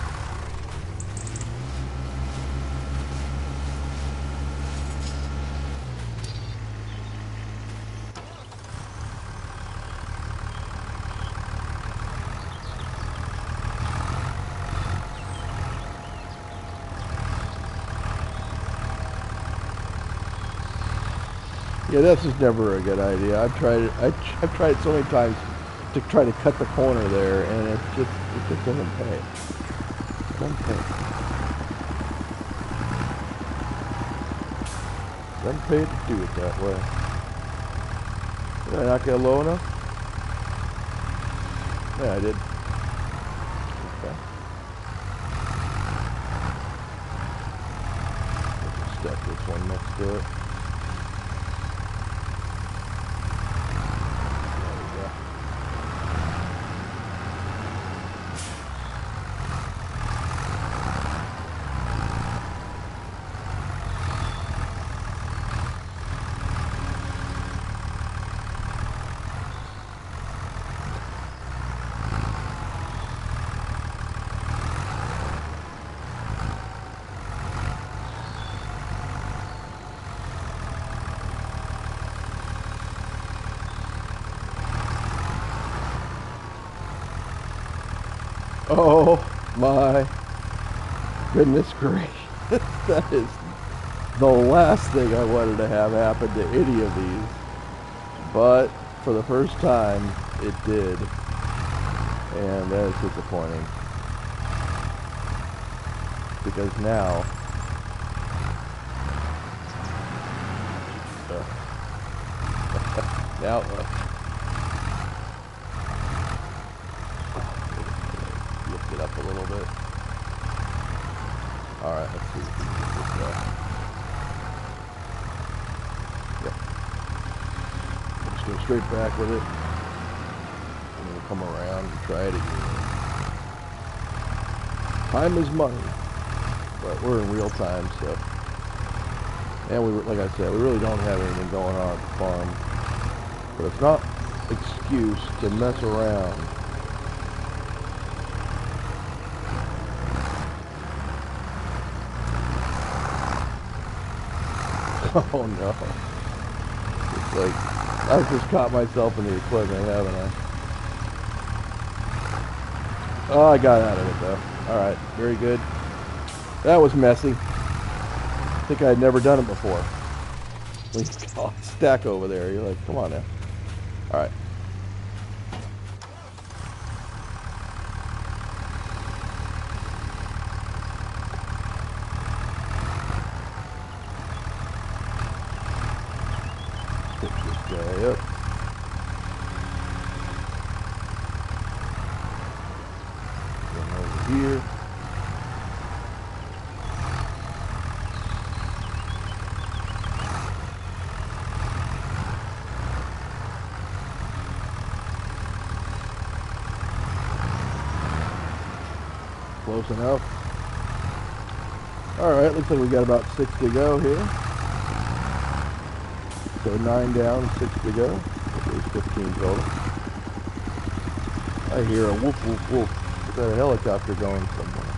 Yeah, that's just never a good idea. I've tried it. I've tried it so many times to try to cut the corner there, and it just doesn't pay. It doesn't pay. I'm paid to do it that way. Did I not get low enough? Yeah, I did. Okay. I'll just stack this one next to it. Oh my goodness gracious. That is the last thing I wanted to have happen to any of these. But for the first time, it did. And that is disappointing. Because now... now look. Lift it up a little bit. Alright, let's see if we can get this guy. Yep. Just go straight back with it. And we'll come around and try it again. Time is money. But we're in real time, so. And we, like I said, we really don't have anything going on at the farm. But it's not an excuse to mess around. Oh no. It's like, I've just caught myself in the equipment, haven't I? Oh, I got out of it though. Alright, very good. That was messy. I think I had never done it before. We stack over there. You're like, come on now. Alright. Pick this guy up. Come over here. Close enough. Alright, looks like we got about 6 to go here. So 9 down, 6 to go. There's 15 total. I hear a whoop whoop whoop. Is that a helicopter going somewhere?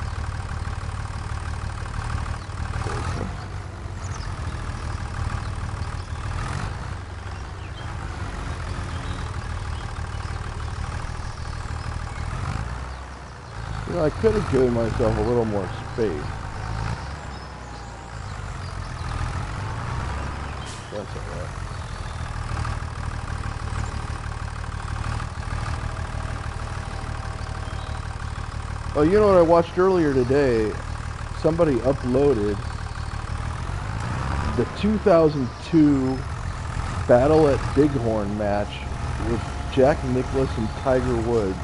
You know, I could have given myself a little more space. That's alright. Oh, you know what I watched earlier today? Somebody uploaded the 2002 Battle at Bighorn match with Jack Nicklaus and Tiger Woods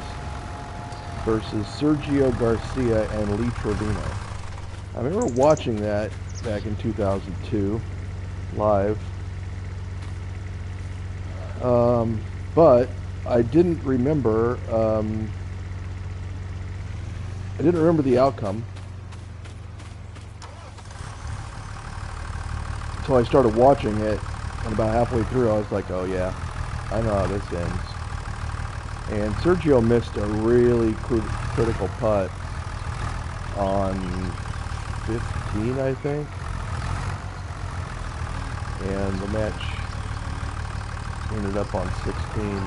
versus Sergio Garcia and Lee Trevino. I remember watching that back in 2002 live. But I didn't remember the outcome until I started watching it, and about halfway through I was like, oh yeah, I know how this ends. And Sergio missed a really critical putt on 15, I think, and the match ended up on 16.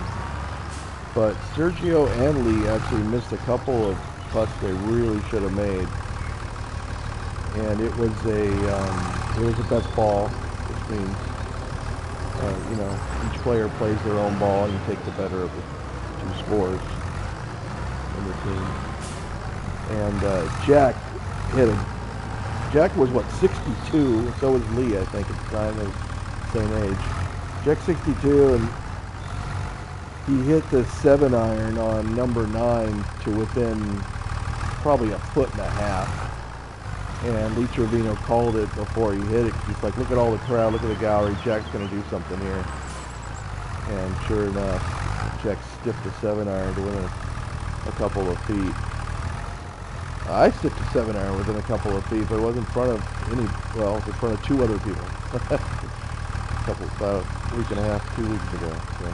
But Sergio and Lee actually missed a couple of putts they really should have made, and it was a best ball, which means you know, each player plays their own ball and you take the better of the two scores in the team. And Jack hit a Jack was, what, 62? So was Lee, I think, at the time. They were the same age. Jack's 62, and he hit the 7-iron on number 9 to within probably a foot and a half. And Lee Trevino called it before he hit it. He's like, look at all the crowd, look at the gallery. Jack's going to do something here. And sure enough, Jack stiffed a 7-iron to within a couple of feet. I stiffed a 7-iron within a couple of feet, but it was in front of well, it was in front of 2 other people. About a week and a half, 2 weeks ago. So.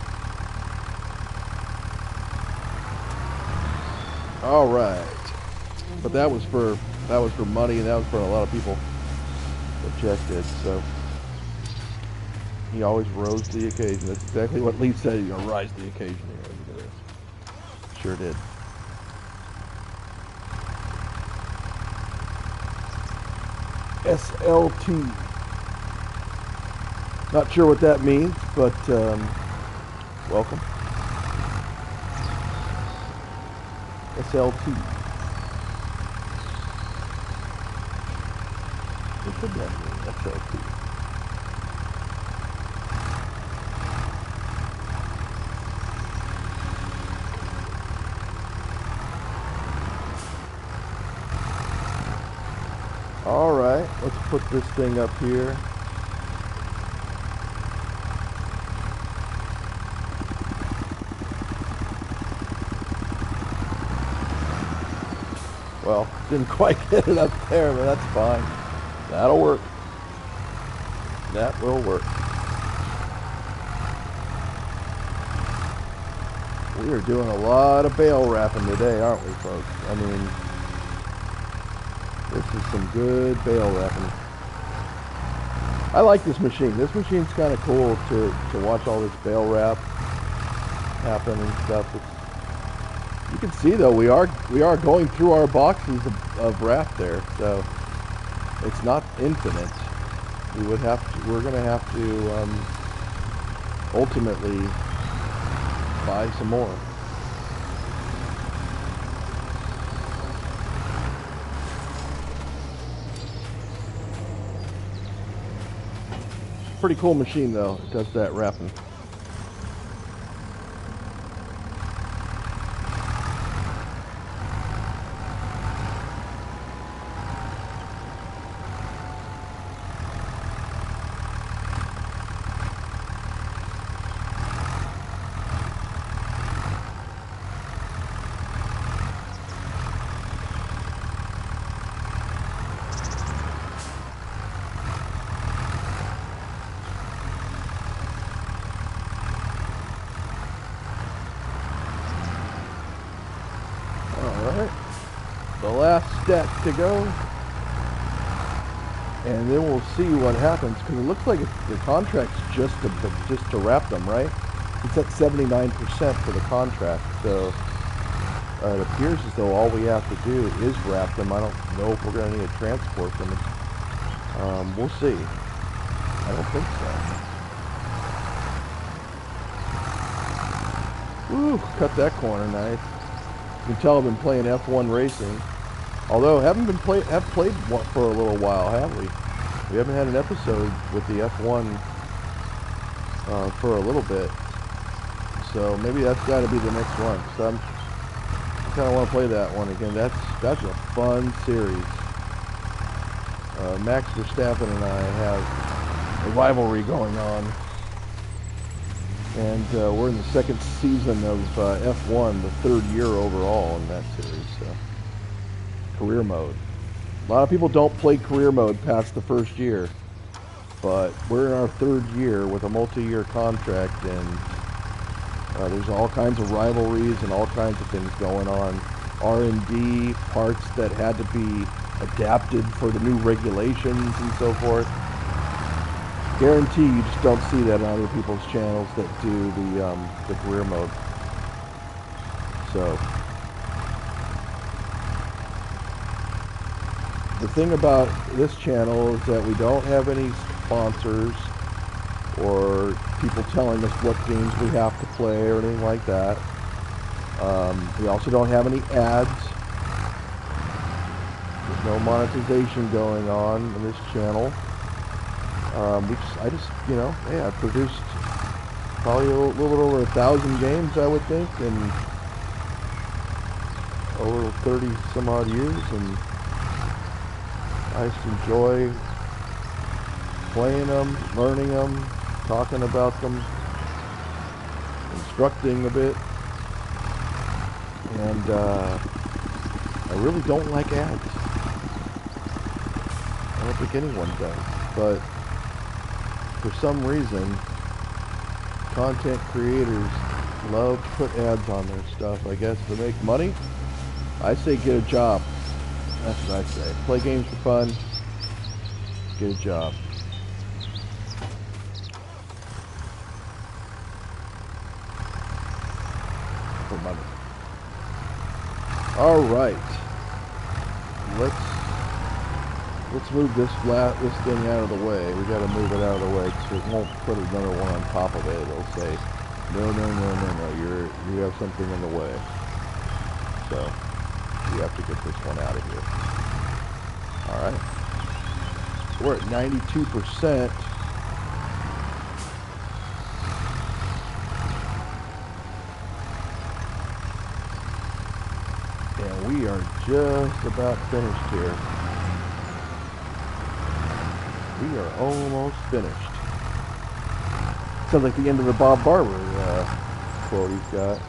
All right, but that was for money, and that was for a lot of people that Jack did. So he always rose to the occasion. That's exactly what Lee said. You're gonna rise to the occasion here. Look at this. Sure did. SLT. Not sure what that means, but welcome. SLT. What could that mean? SLT. All right, let's put this thing up here. Well, didn't quite get it up there, but that's fine. That'll work. That will work. We are doing a lot of bale wrapping today, aren't we, folks? I mean, this is some good bale wrapping. I like this machine. This machine's kind of cool to watch all this bale wrap happen and stuff. You can see though we are going through our boxes of wrap there, so it's not infinite. We're going to have to ultimately buy some more. Pretty cool machine though. It does that wrapping. The last step to go, and then we'll see what happens, because it looks like the contract's just to wrap them, right? It's at 79% for the contract, so it appears as though all we have to do is wrap them. I don't know if we're going to need to transport them. We'll see. I don't think so. Ooh, cut that corner nice. You can tell I've been playing F1 racing. Although have played for a little while, have we? We haven't had an episode with the F1 for a little bit. So maybe that's got to be the next one. So I kind of want to play that one again. That's a fun series. Max Verstappen and I have a rivalry going on. And we're in the second season of F1, the 3rd year overall in that series. So. Career mode. A lot of people don't play career mode past the 1st year, but we're in our 3rd year with a multi-year contract, and there's all kinds of rivalries and all kinds of things going on. R&D parts that had to be adapted for the new regulations and so forth. Guarantee you just don't see that on other people's channels that do the career mode. So the thing about this channel is that we don't have any sponsors or people telling us what games we have to play or anything like that. We also don't have any ads. There's no monetization going on this channel. I produced probably a little bit over 1,000 games, I would think, in over 30 some odd years, and I just enjoy playing them, learning them, talking about them, instructing a bit, and I really don't like ads. I don't think anyone does, but for some reason, content creators love to put ads on their stuff, I guess, to make money. I say get a job. That's what I say. Play games for fun. Get a job. For money. All right. Let's move this thing out of the way. We got to move it out of the way because it won't put another one on top of it. It'll say, no, you have something in the way. So we have to get this one out of here. All right. We're at 92%. And we are just about finished here. We are almost finished. Sounds like the end of the Bob Barber quote he's got.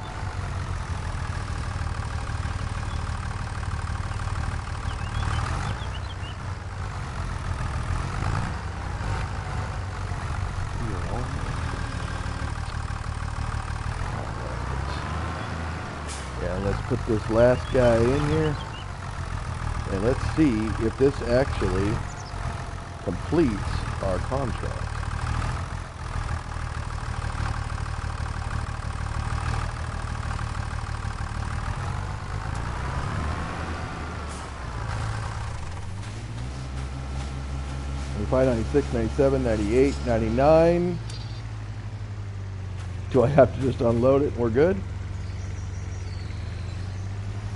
And let's put this last guy in here. And let's see if this actually completes our contract. $95, 96, 97, 98, 99. Do I have to just unload it and we're good?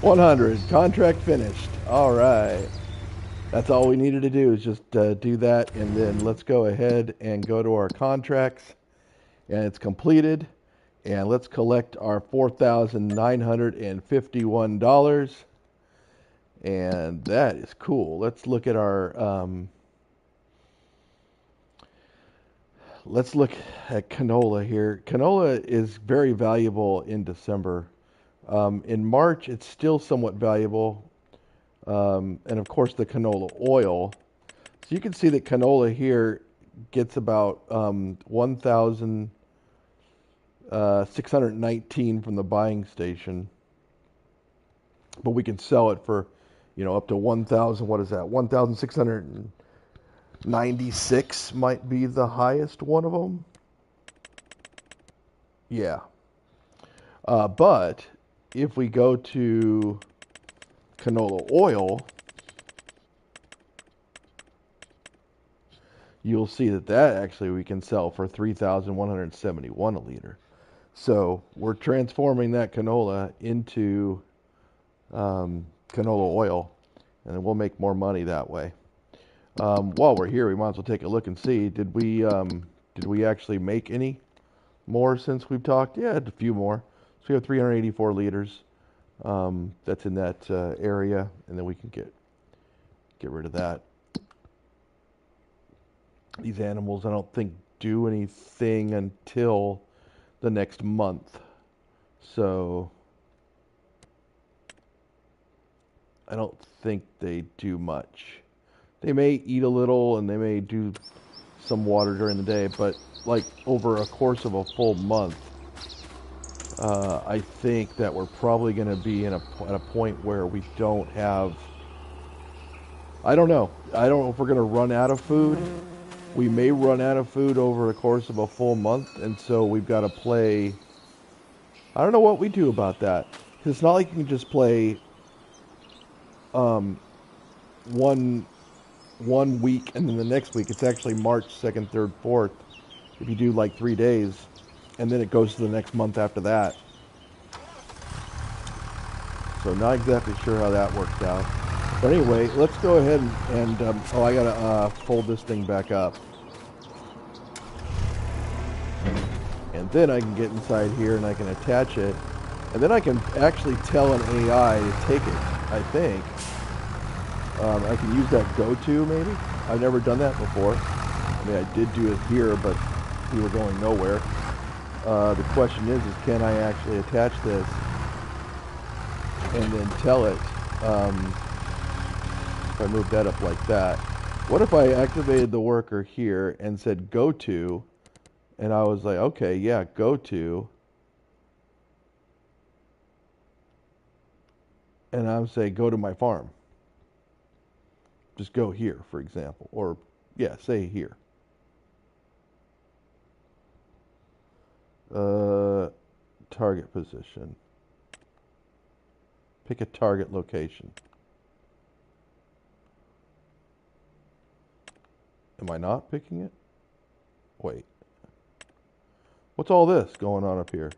100. Contract finished. All right. That's all we needed to do is just do that, and then let's go ahead and go to our contracts, and it's completed, and let's collect our $4,951, and that is cool. Let's look at our let's look at canola here. Canola is very valuable in December. In March, it's still somewhat valuable. And of course the canola oil. So you can see that canola here gets about 1,619 from the buying station, but we can sell it for, up to 1,000. What is that? 1,696 might be the highest one of them. Yeah. But if we go to canola oil, you'll see that actually we can sell for $3,171 a liter. So we're transforming that canola into canola oil, and we'll make more money that way. While we're here, we might as well take a look and see, did we actually make any more since we've talked? Yeah, a few more. So we have 384 liters. That's in that area, and then we can get rid of that. These animals, I don't think, do anything until the next month, so I don't think they do much. They may eat a little, and they may do some water during the day, but like over a course of a full month, I think that we're probably going to be at a point where we don't have, I don't know if we're going to run out of food. We may run out of food over the course of a full month, and so we've got to play. I don't know what we do about that. Because it's not like you can just play one week and then the next week. It's actually March 2nd, 3rd, 4th. If you do like 3 days, and then it goes to the next month after that. So not exactly sure how that works out. But anyway, let's go ahead and oh, I gotta fold this thing back up. And then I can get inside here and I can attach it. And then I can actually tell an AI to take it, I think. I can use that go-to maybe. I've never done that before. I mean, I did do it here, but we were going nowhere. The question is can I actually attach this and then tell it, if I move that up like that. What if I activated the worker here and said go to, and I was like, okay, yeah, go to, and I'm saying go to my farm. Just go here, for example, or yeah, say here. Target position. Pick a target location. Am I not picking it? Wait. What's all this going on up here?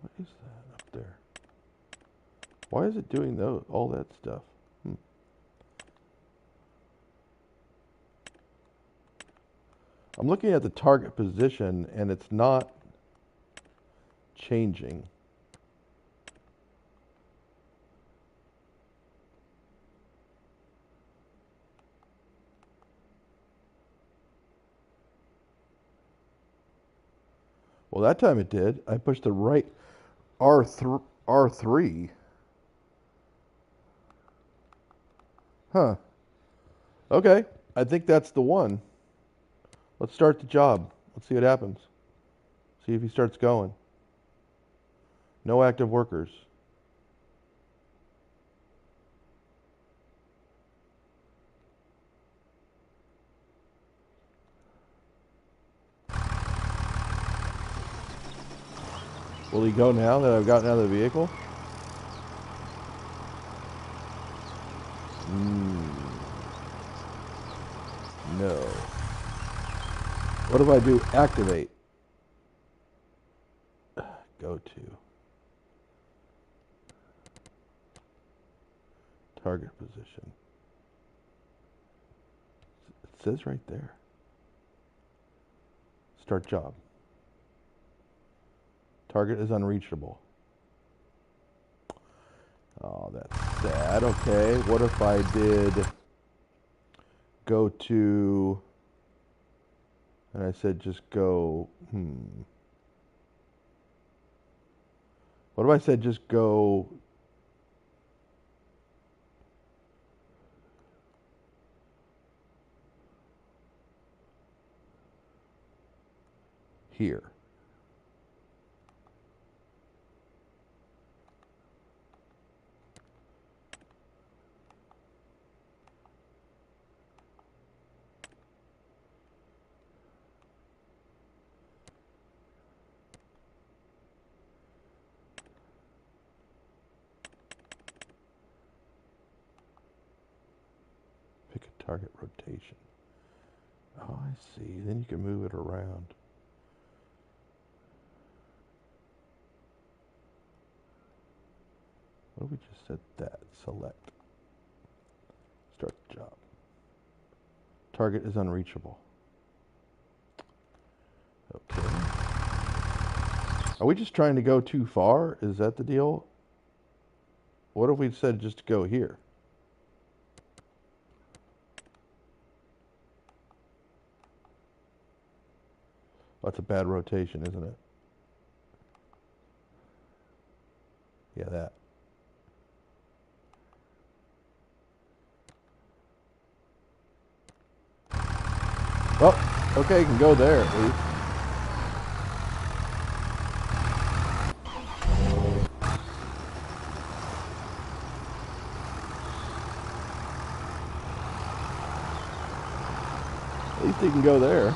What is that up there? Why is it doing all that stuff? I'm looking at the target position and it's not changing. Well, that time it did. I pushed the right R3. Huh. Okay. I think that's the one. Let's start the job. Let's see what happens. See if he starts going. No active workers. Will he go now that I've gotten out of the vehicle? No. What if I do activate? Go to. Target position. It says right there. Start job. Target is unreachable. Oh, that's sad. Okay, what if I did go to, and I said just go, What if I said just go here? Pick a target rotation. Oh, I see. Then you can move it around. What if we just said that? Select. Start the job. Target is unreachable. Okay. Are we just trying to go too far? Is that the deal? What if we said just to go here? That's a bad rotation, isn't it? Yeah, that. Well, okay, you can go there at least. At least he can go there.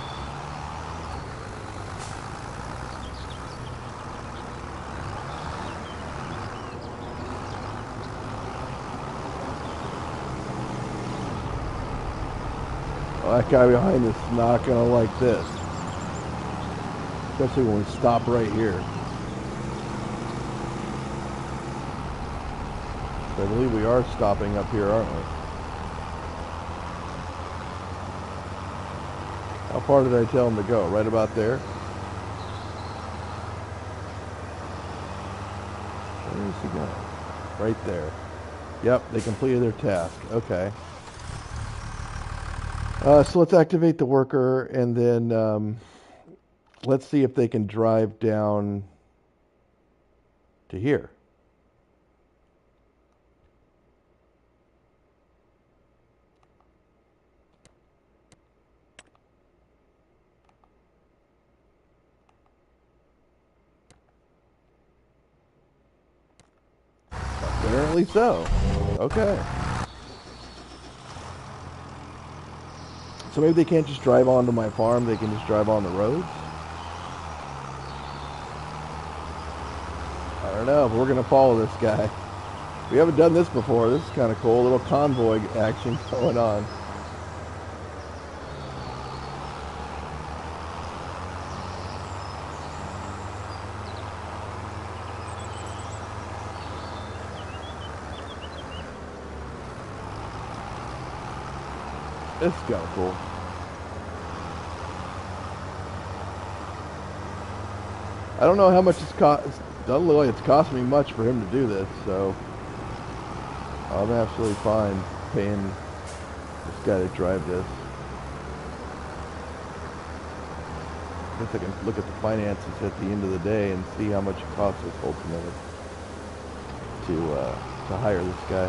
Well, that guy behind us is not going to like this. Especially when we stop right here. So I believe we are stopping up here, aren't we? How far did I tell him to go? Right about there? Where is he going? Right there. Yep, they completed their task. Okay. So let's activate the worker, and then let's see if they can drive down to here. Apparently so. Okay. So maybe they can't just drive onto my farm, they can just drive on the roads? I don't know, but we're going to follow this guy. We haven't done this before. This is kind of cool. A little convoy action going on. This is kind of cool. I don't know how much it's cost. It doesn't look like it's cost me much for him to do this, so I'm absolutely fine paying this guy to drive this. I guess I can look at the finances at the end of the day and see how much it costs us ultimately to hire this guy.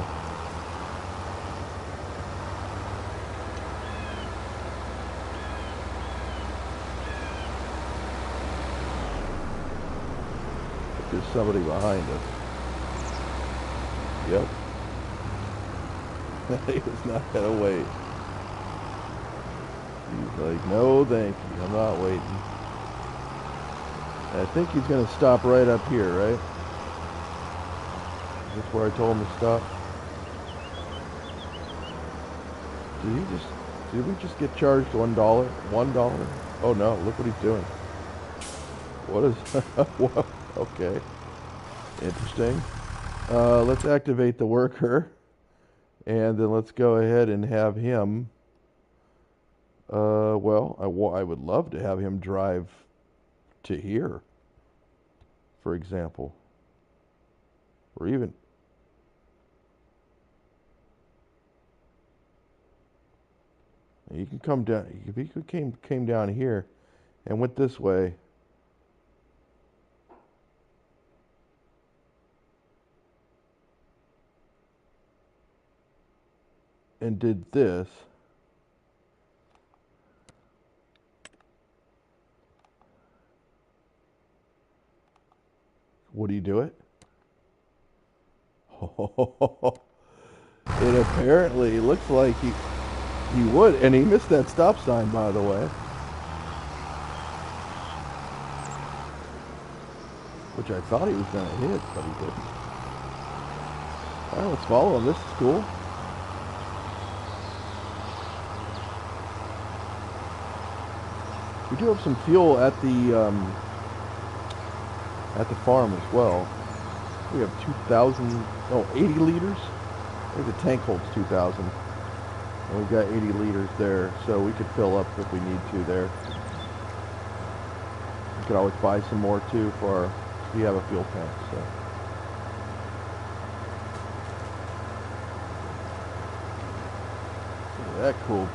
There's somebody behind us. Yep. He was not gonna wait. He's like, no thank you, I'm not waiting. And I think he's gonna stop right up here, right? Is this where I told him to stop? Did we just get charged $1? $1? Oh no, look what he's doing. What is, what? Okay. Interesting. Let's activate the worker. And then let's go ahead and have him, well, I would love to have him drive to here, for example. Or even, he can come down, if he came down here and went this way, and did this, would he do it? It apparently looks like he would, and he missed that stop sign, by the way. Which I thought he was going to hit, but he didn't. Alright, let's follow him. This is cool. We do have some fuel at the farm as well. We have 80 liters. I think the tank holds 2,000. And we've got 80 liters there, so we could fill up if we need to there. We could always buy some more too we have a fuel tank, so. Look at that cool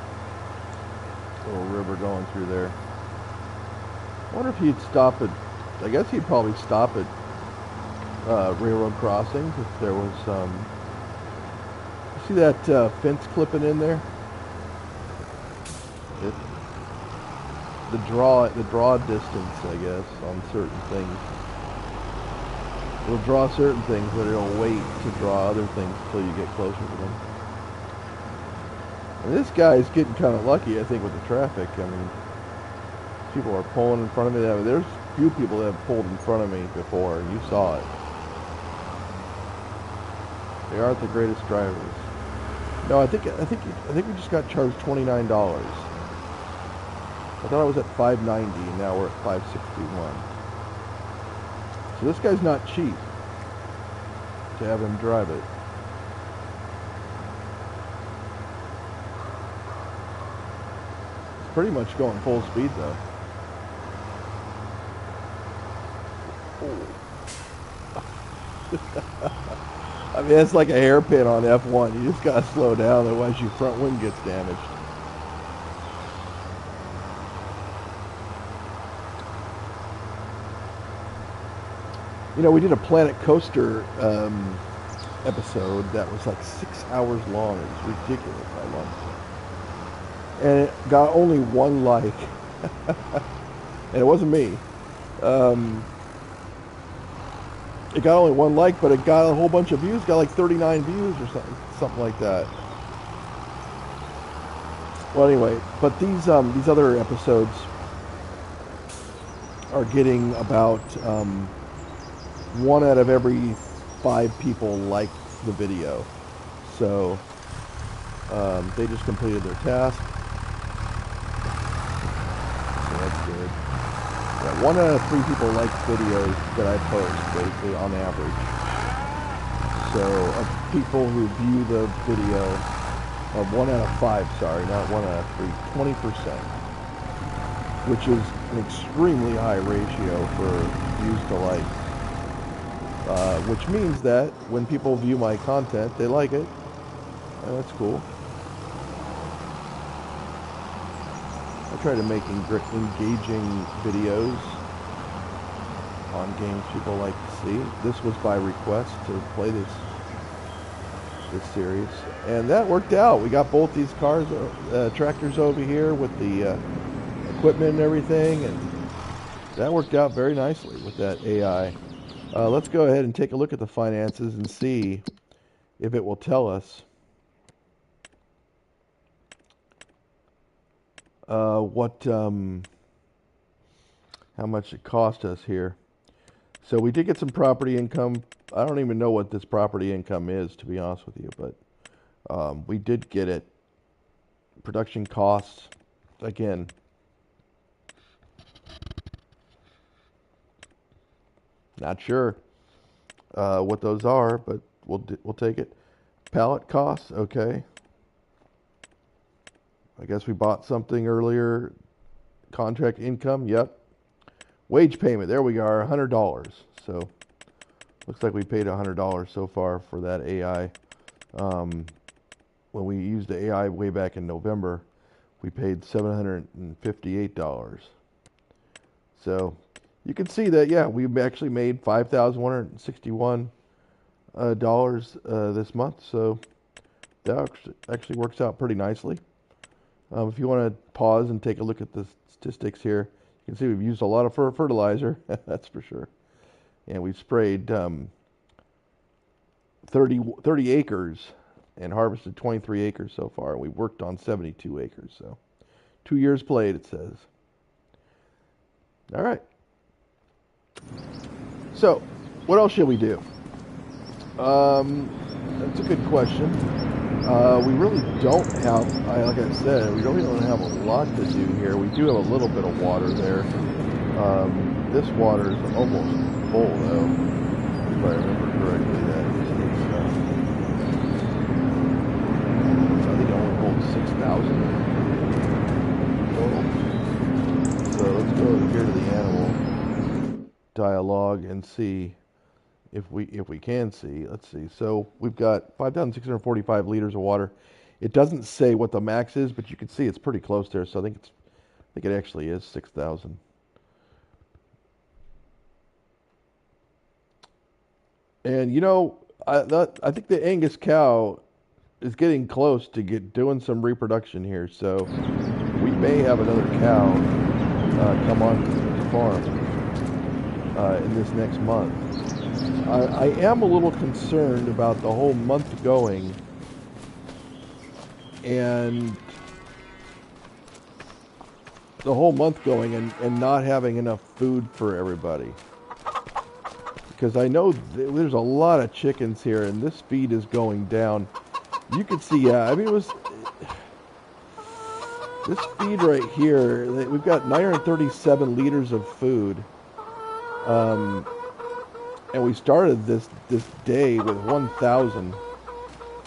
little river going through there. I wonder if he'd stop at, I guess he'd probably stop at railroad crossings if there was see that fence clipping in there? The draw distance, I guess, on certain things. It'll draw certain things, but it'll wait to draw other things until you get closer to them. And this guy's getting kind of lucky, I think, with the traffic. I mean, people are pulling in front of me. There's a few people that have pulled in front of me before, and you saw it. They aren't the greatest drivers. No, I think we just got charged $29. I thought I was at 590, and now we're at 561. So this guy's not cheap to have him drive it. It's pretty much going full speed though. I mean, it's like a hairpin on F1. You just gotta slow down, otherwise your front wing gets damaged. You know, we did a Planet Coaster episode that was like 6 hours long. It was ridiculous how long. And it got only one like. And it wasn't me. It got only one like, but it got a whole bunch of views. Got like 39 views or something like that. Well, anyway, but these other episodes are getting about 1 out of every 5 people liked the video. So they just completed their task. So that's good. Yeah, 1 out of 3 people like videos that I post, basically, on average. So of people who view the video, 1 out of 5, sorry, not 1 out of 3, 20%, which is an extremely high ratio for views to likes. Which means that when people view my content, they like it, and that's cool. I try to make engaging videos on games people like to see. This was by request to play this series, and that worked out. We got both these cars, tractors over here with the equipment and everything, and that worked out very nicely with that AI. Let's go ahead and take a look at the finances and see if it will tell us how much it cost us here. So we did get some property income. I don't even know what this property income is, to be honest with you, but we did get it. Production costs, again, not sure what those are, but we'll take it. Pallet costs, okay. I guess we bought something earlier. Contract income, yep. Wage payment, there we are, $100. So looks like we paid $100 so far for that AI. When we used the AI way back in November, we paid $758. So you can see that, yeah, we've actually made $5,161 this month. So that actually works out pretty nicely. If you want to pause and take a look at the statistics here, you can see we've used a lot of fertilizer, that's for sure. And we've sprayed 30 acres and harvested 23 acres so far. We've worked on 72 acres, so 2 years played, it says. All right. So, what else should we do? That's a good question. We really don't have, like I said, we really don't have a lot to do here. We do have a little bit of water there. This water is almost full, though, if I remember correctly. I think it only holds 6,000 total. So let's go here to the animal dialogue and see if we can see. Let's see. So we've got 5,645 liters of water. It doesn't say what the max is, but you can see it's pretty close there. So I think it actually is 6,000. And you know, I think the Angus cow is getting close to doing some reproduction here. So we may have another cow come on the farm in this next month. I am a little concerned about the whole month going and not having enough food for everybody. Because I know there's a lot of chickens here and this feed is going down. You can see, I mean, This feed right here, we've got 937 liters of food. And we started this day with 1,000.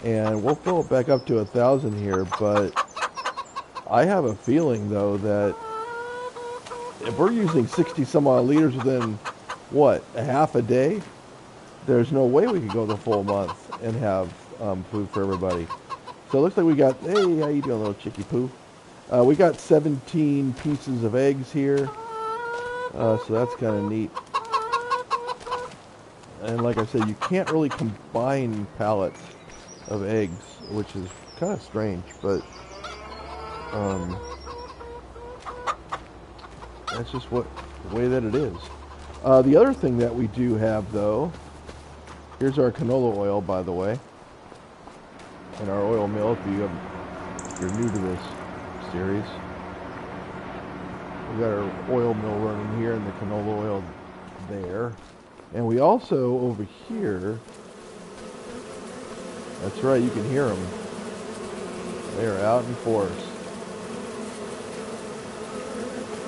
And we'll fill it back up to 1,000 here, but I have a feeling, though, that if we're using 60 some odd liters within, what, a half a day, there's no way we could go the full month and have food for everybody. So it looks like we got, hey, how you doing, little chickie poo? We got 17 pieces of eggs here, so that's kind of neat. And like I said, you can't really combine pallets of eggs, which is kind of strange, but that's just the way that it is. The other thing that we do have, though, here's our canola oil, by the way, and our oil mill. If you're new to this series, we got our oil mill running here and the canola oil there, and we also over here. That's right, you can hear them. They're out in force.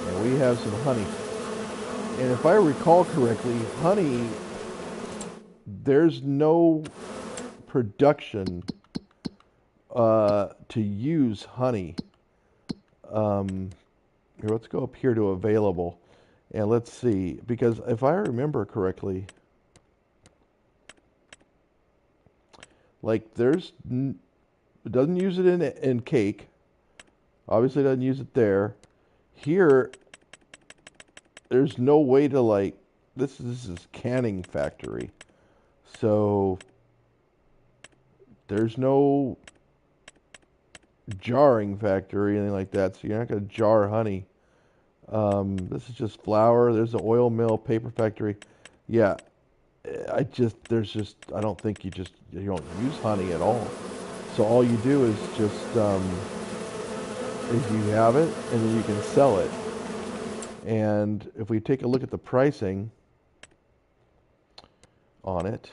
And we have some honey. And if I recall correctly, honey, there's no production to use honey. Here, let's go up here to available. And let's see, because if I remember correctly, like it doesn't use it in cake. Obviously it doesn't use it there. Here, there's no way to like, this is canning factory. So there's no jarring factory, anything like that. So you're not going to jar honey. This is just flour. There's the oil mill, paper factory. Yeah. I don't think you don't use honey at all. So all you do is just, is you have it and then you can sell it. And if we take a look at the pricing on it,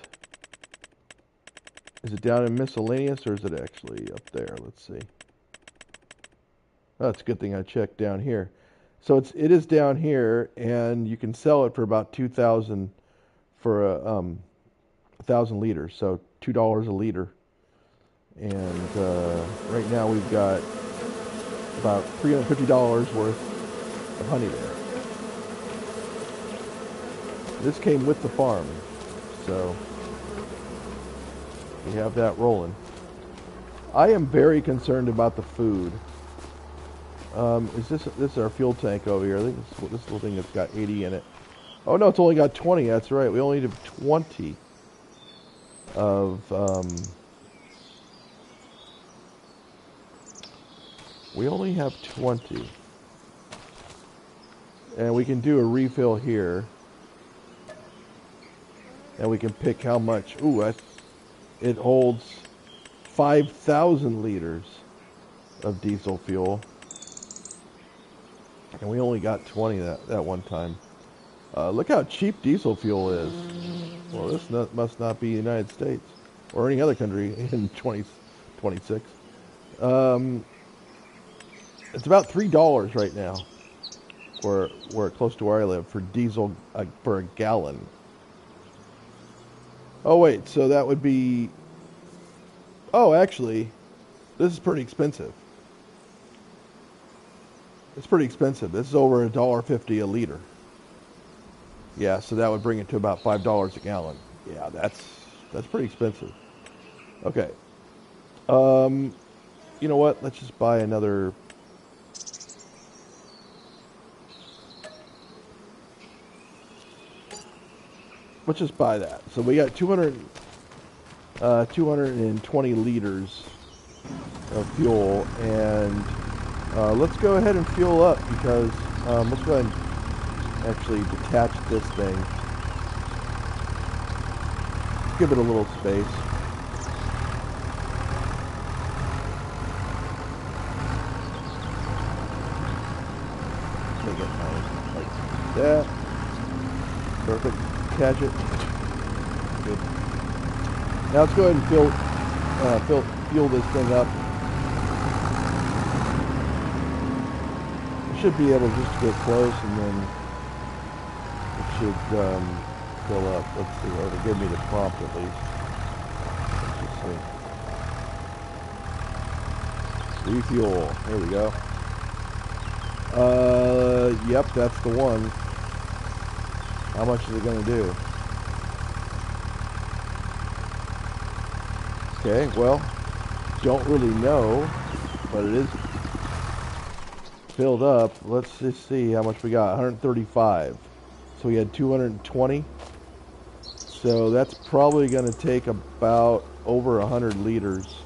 is it down in miscellaneous or is it actually up there? Let's see. Oh, that's a good thing I checked down here. So it is down here, and you can sell it for about 2,000 for 1,000 liters, so $2 a liter. And right now we've got about $350 worth of honey there. This came with the farm, so we have that rolling. I am very concerned about the food. Is this our fuel tank over here? I think this little thing that's got 80 in it. Oh no, it's only got 20. That's right. We only have 20 of we only have 20, and we can do a refill here, and we can pick how much. Ooh, it holds 5,000 liters of diesel fuel, and we only got 20 that one time. Look how cheap diesel fuel is. Well, this must not be the United States or any other country in 2026. It's about $3 right now, where close to where I live, for diesel for a gallon. Oh wait, so that would be. Oh, actually, this is pretty expensive. It's pretty expensive. This is over $1.50 a liter. Yeah, so that would bring it to about $5 a gallon. Yeah, that's pretty expensive. Okay. You know what? Let's just buy another. Let's just buy that. So we got 220 liters of fuel, and let's go ahead and fuel up because let's go ahead and actually detach this thing. Give it a little space. Make it nice like that. Perfect. Catch it. Good. Now let's go ahead and fuel this thing up. should be able just to get close, and then it should fill up. Let's see, or it'll give me the prompt at least. Let's just see. Refuel. There we go. Yep, that's the one. How much is it going to do? Okay, well, don't really know, but it is filled up. Let's just see how much we got. 135. So we had 220. So that's probably going to take about over 100 liters.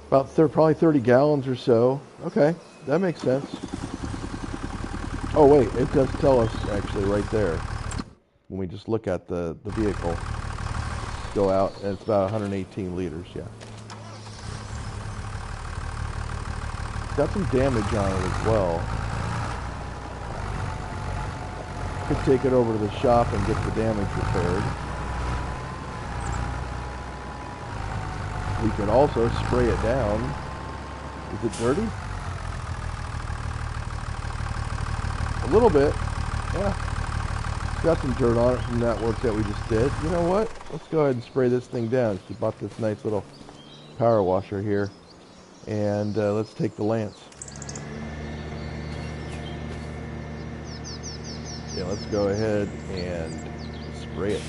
About probably 30 gallons or so. Okay, that makes sense. Oh wait, it does tell us actually right there. When we just look at the vehicle. Go out, and it's about 118 liters, yeah. Got some damage on it as well. Could take it over to the shop and get the damage repaired. We could also spray it down. Is it dirty? A little bit, yeah. It's got some dirt on it from that work that we just did. You know what? Let's go ahead and spray this thing down. We bought this nice little power washer here. And let's take the lance. Yeah, let's go ahead and spray it.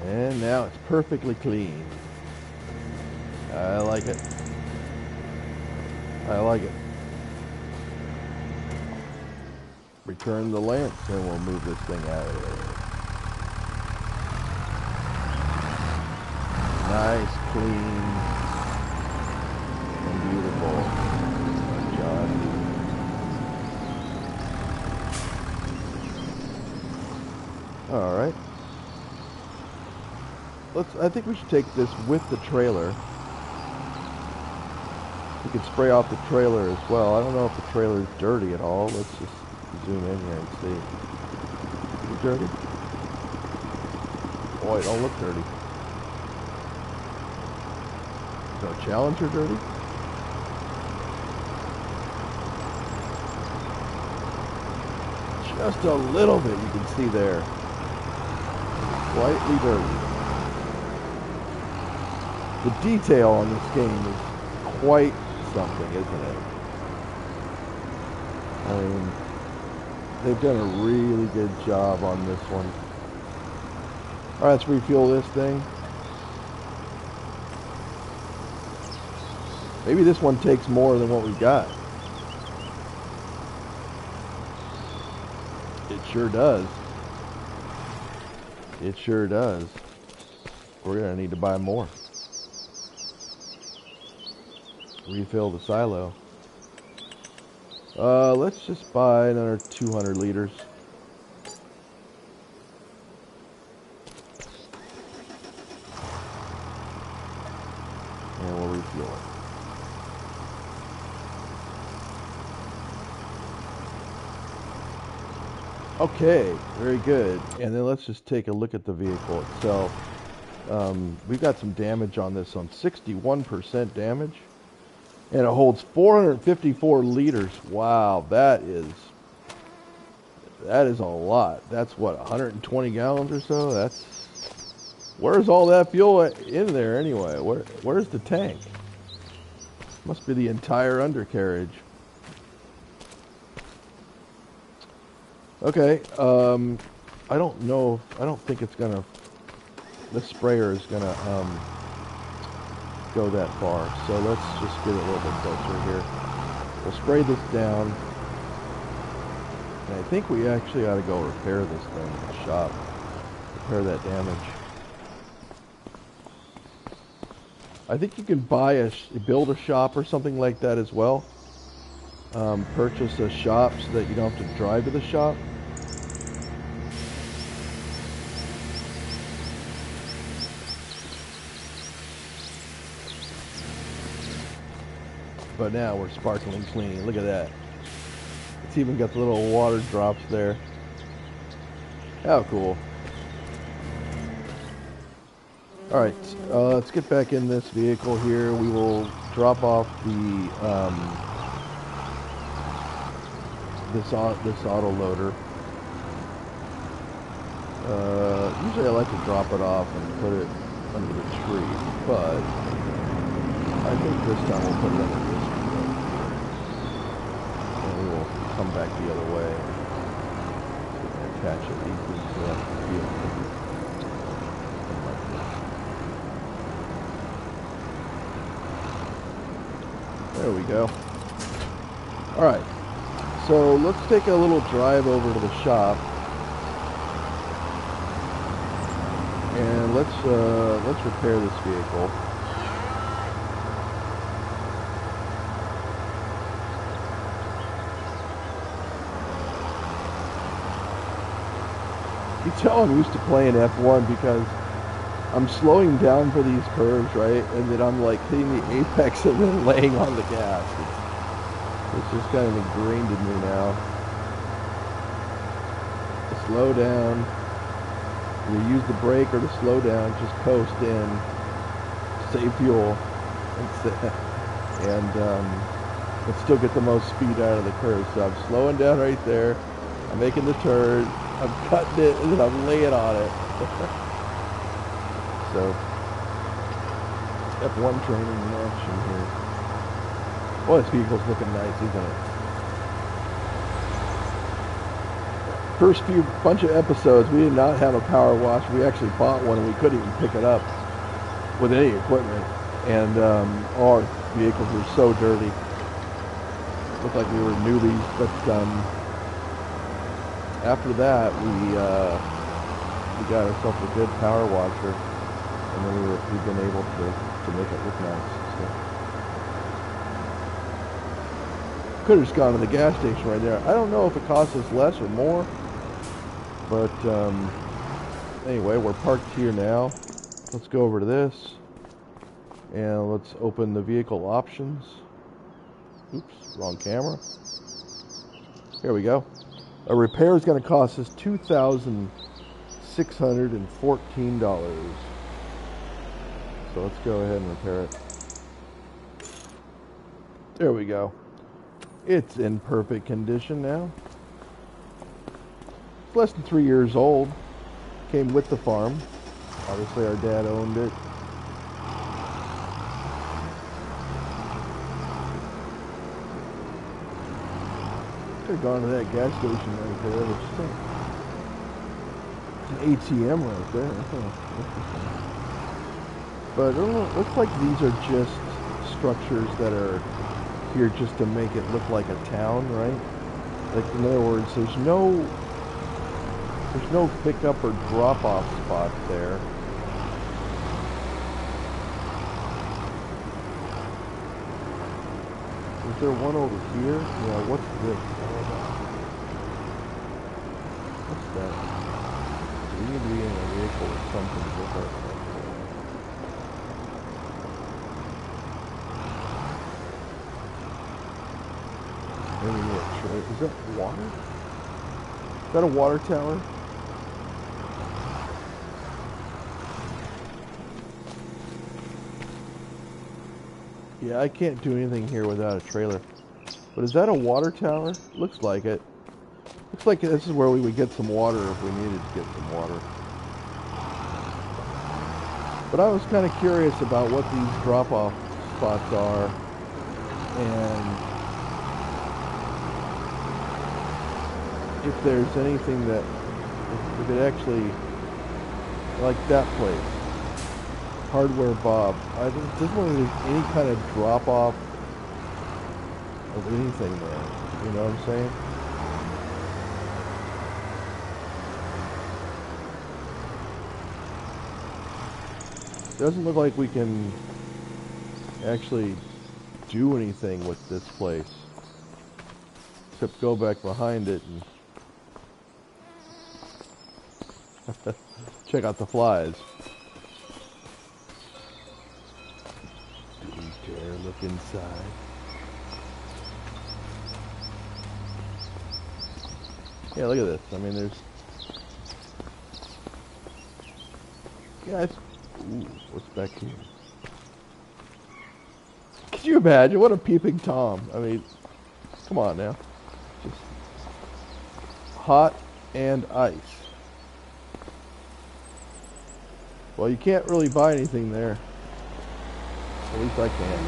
And now it's perfectly clean. I like it. I like it. Return the lance and we'll move this thing out of there. Nice, clean, and beautiful. John. All right. I think we should take this with the trailer. We could spray off the trailer as well. I don't know if the trailer is dirty at all. Let's just zoom in here and see. Is it dirty? Boy, it don't look dirty. Is our Challenger dirty? Just a little bit, you can see there. Slightly dirty. The detail on this game is quite something, isn't it? I mean, they've done a really good job on this one. All right, let's refuel this thing. Maybe this one takes more than what we got. It sure does. It sure does. We're gonna need to buy more. Refill the silo. Let's just buy another 200 liters. And we'll refuel it. Okay, very good. And then let's just take a look at the vehicle itself. We've got some damage on this one, 61% damage. And it holds 454 liters. Wow, that is a lot. That's what, 120 gallons or so? Where's all that fuel in there anyway? Where's the tank? Must be the entire undercarriage. Okay, I don't know. I don't think it's gonna. This sprayer is gonna go that far. So let's just get it a little bit closer here. We'll spray this down. And I think we actually ought to go repair this thing in the shop. Repair that damage. I think you can build a shop or something like that as well. Purchase a shop so that you don't have to drive to the shop. But now we're sparkling clean. Look at that. It's even got the little water drops there. How cool. Alright, let's get back in this vehicle here. We will drop off the this auto loader. Usually I like to drop it off and put it under the tree, but I think this time we'll put it under this tree. And we will come back the other way and attach it easily to that vehicle. There we go. Alright, so let's take a little drive over to the shop. And let's repair this vehicle. You tell I'm used to playing F1 because I'm slowing down for these curves, right? And then I'm like hitting the apex and then laying on the gas. It's just kind of ingrained in me now. To slow down. You use the brake or to slow down, just coast in, save fuel, and still get the most speed out of the curve. So I'm slowing down right there, I'm making the turn, I'm cutting it, and then I'm laying on it. So, F1 training in action here. Boy, this vehicle's looking nice, isn't it? First bunch of episodes, we did not have a power wash. We actually bought one and we couldn't even pick it up with any equipment. And our vehicles were so dirty. Looked like we were newbies. But after that, we got ourselves a good power washer, and then we've been able to make it look nice. So. Could have just gone to the gas station right there. I don't know if it costs us less or more. But anyway, we're parked here now. Let's go over to this and let's open the vehicle options. Oops, wrong camera. Here we go. A repair is going to cost us $2,614. So let's go ahead and repair it. There we go. It's in perfect condition now. Less than 3 years old. Came with the farm. Obviously our dad owned it. Could have gone to that gas station right there. It's an ATM right there. But it looks like these are just structures that are here just to make it look like a town, right? Like, in other words, there's no pickup or drop-off spot there. Is there one over here? Yeah, what's this? What's that? We need to be in a vehicle with something different. Maybe a trailer. Is that water? Is that a water tower? Yeah, I can't do anything here without a trailer. But is that a water tower? Looks like it. Looks like this is where we would get some water if we needed to get some water. But I was kind of curious about what these drop-off spots are. And if there's anything that, if it actually, like that place. Hardware Bob. I just don't think there's any kind of drop off of anything there. You know what I'm saying? Doesn't look like we can actually do anything with this place. Except go back behind it and check out the flies. Look inside. Yeah, look at this. I mean, there's... Yeah, Ooh, what's back here? Could you imagine? What a peeping Tom. I mean, come on now. Just hot and ice. Well, you can't really buy anything there. At least I can.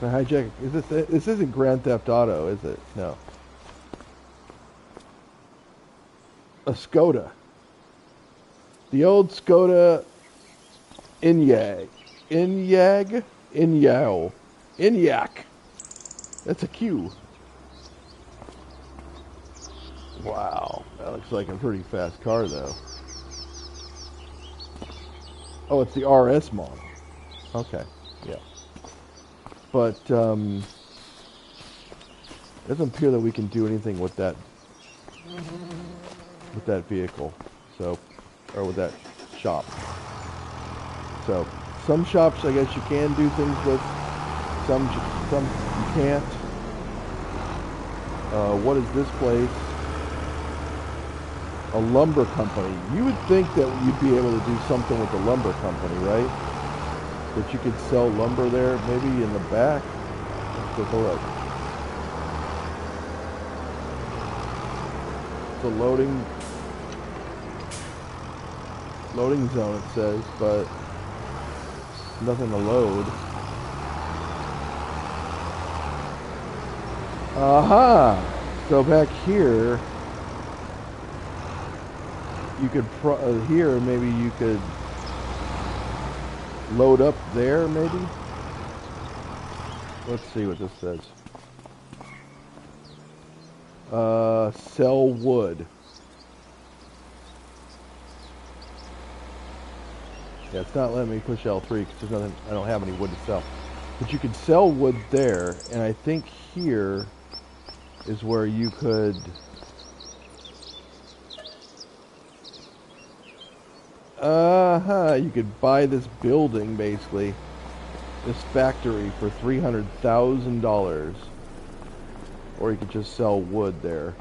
So hijack. Is this isn't Grand Theft Auto, is it? No. A Skoda. The old Skoda Enyaq. Enyaq. That's a Q. Wow. That looks like a pretty fast car, though. Oh, it's the RS model. Okay. Yeah. But, it doesn't appear that we can do anything with that vehicle. So, or with that shop. So, some shops I guess you can do things with, some you can't. What is this place? A lumber company. You would think that you'd be able to do something with the lumber company, right? That you could sell lumber there, maybe in the back. Let's take a look. It's a loading zone, it says, but nothing to load. Aha! So back here, you could here maybe you could load up there, maybe. Let's see what this says. Sell wood. Yeah, it's not letting me push L3 because there's nothing. I don't have any wood to sell. But you could sell wood there, and I think here is where you could. You could buy this building, basically, this factory for $300,000, or you could just sell wood there.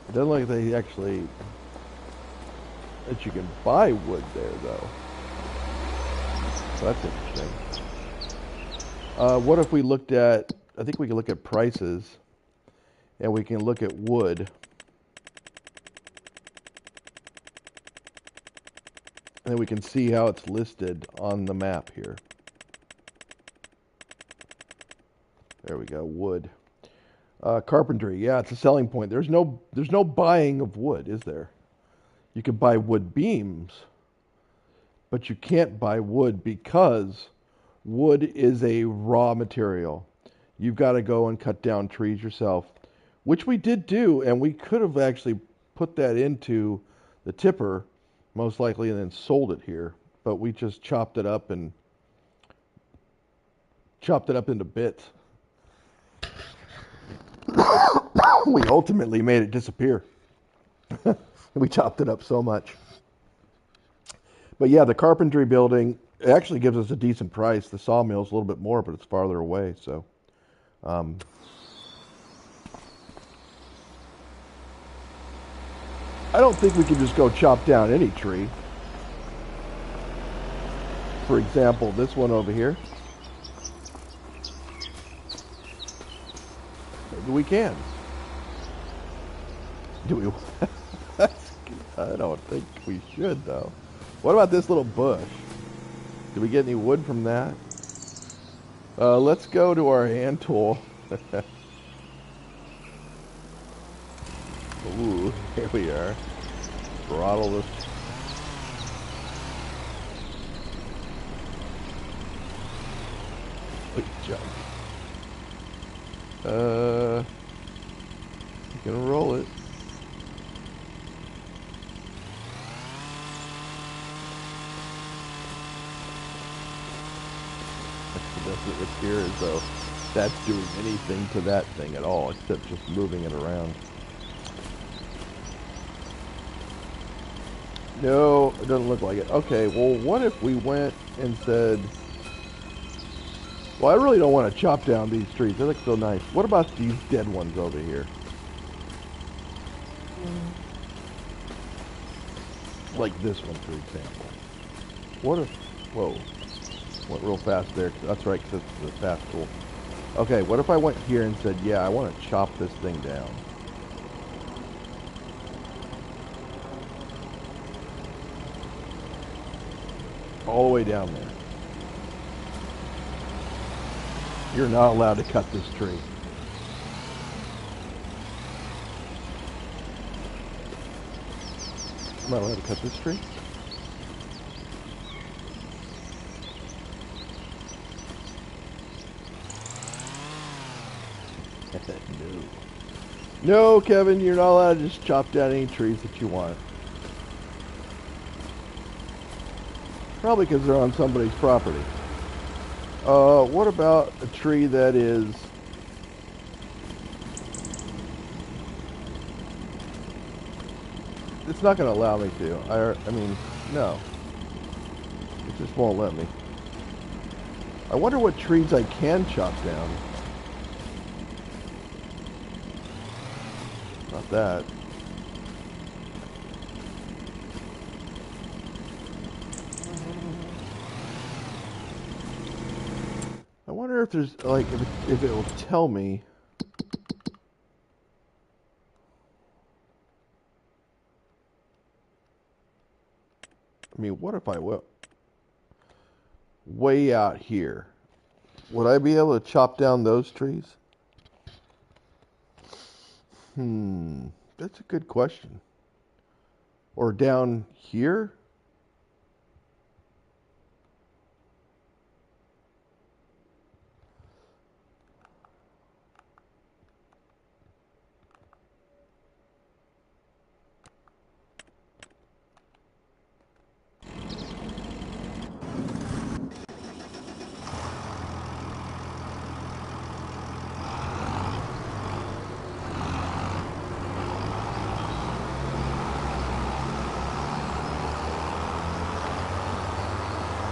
It doesn't look like they actually that you can buy wood there, though. So that's interesting. What if we looked at? I think we can look at prices, and we can look at wood. And we can see how it's listed on the map here. There we go, wood. Carpentry, yeah, it's a selling point. There's no buying of wood, is there? You can buy wood beams, but you can't buy wood because wood is a raw material. You've got to go and cut down trees yourself, which we did do, and we could have actually put that into the tipper, most likely, and then sold it here. But we just chopped it up into bits. We ultimately made it disappear. We chopped it up so much. But yeah, the carpentry building actually gives us a decent price. The sawmill's a little bit more, but it's farther away. So, I don't think we can just go chop down any tree. For example, this one over here. Maybe we can. Do we? I don't think we should, though. What about this little bush? Did we get any wood from that? Let's go to our hand tool. Ooh, here we are. Throttle this. Quick jump. You can roll it. It doesn't appear as though that's doing anything to that thing at all, except just moving it around. No, it doesn't look like it. Okay, well, what if we went and said, well, I really don't want to chop down these trees. They look so nice. What about these dead ones over here? Like this one, for example. What if... Whoa. Went real fast there. That's right, because it's the fast tool. Okay, what if I went here and said, yeah, I want to chop this thing down. All the way down there. You're not allowed to cut this tree. I'm not allowed to cut this tree? No. No, Kevin, you're not allowed to just chop down any trees that you want. Probably because they're on somebody's property. What about a tree that is... It's not going to allow me to. I mean, no. It just won't let me. I wonder what trees I can chop down. Not that. I wonder if there's, like, if it will tell me. I mean, what if I went way out here? Would I be able to chop down those trees? That's a good question. Or down here?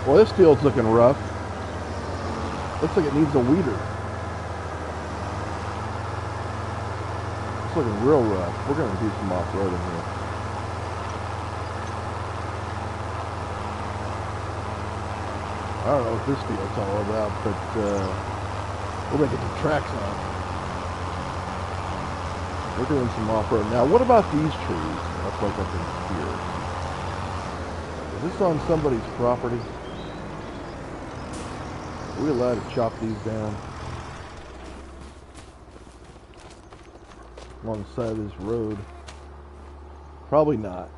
Well, this field's looking rough. Looks like it needs a weeder. It's looking real rough. We're going to do some off-roading here. I don't know what this field's all about, but we're going to get the tracks on. We're doing some off-road. Now, what about these trees? That's like up in here. Is this on somebody's property? Are we allowed to chop these down? Along the side of this road? Probably not.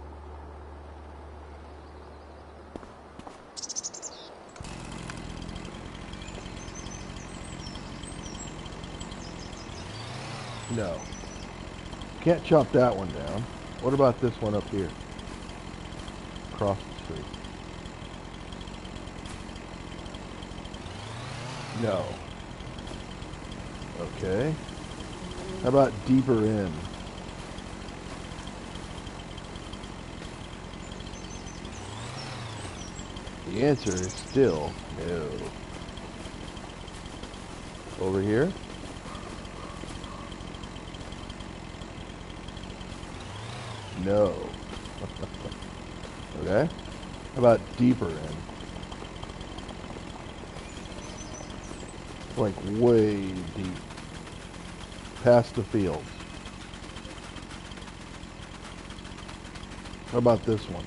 No. Can't chop that one down. What about this one up here? Across the street. No. Okay. How about deeper in? The answer is still no. Over here? No. Okay. How about deeper in? Like way deep. Past the fields. How about this one?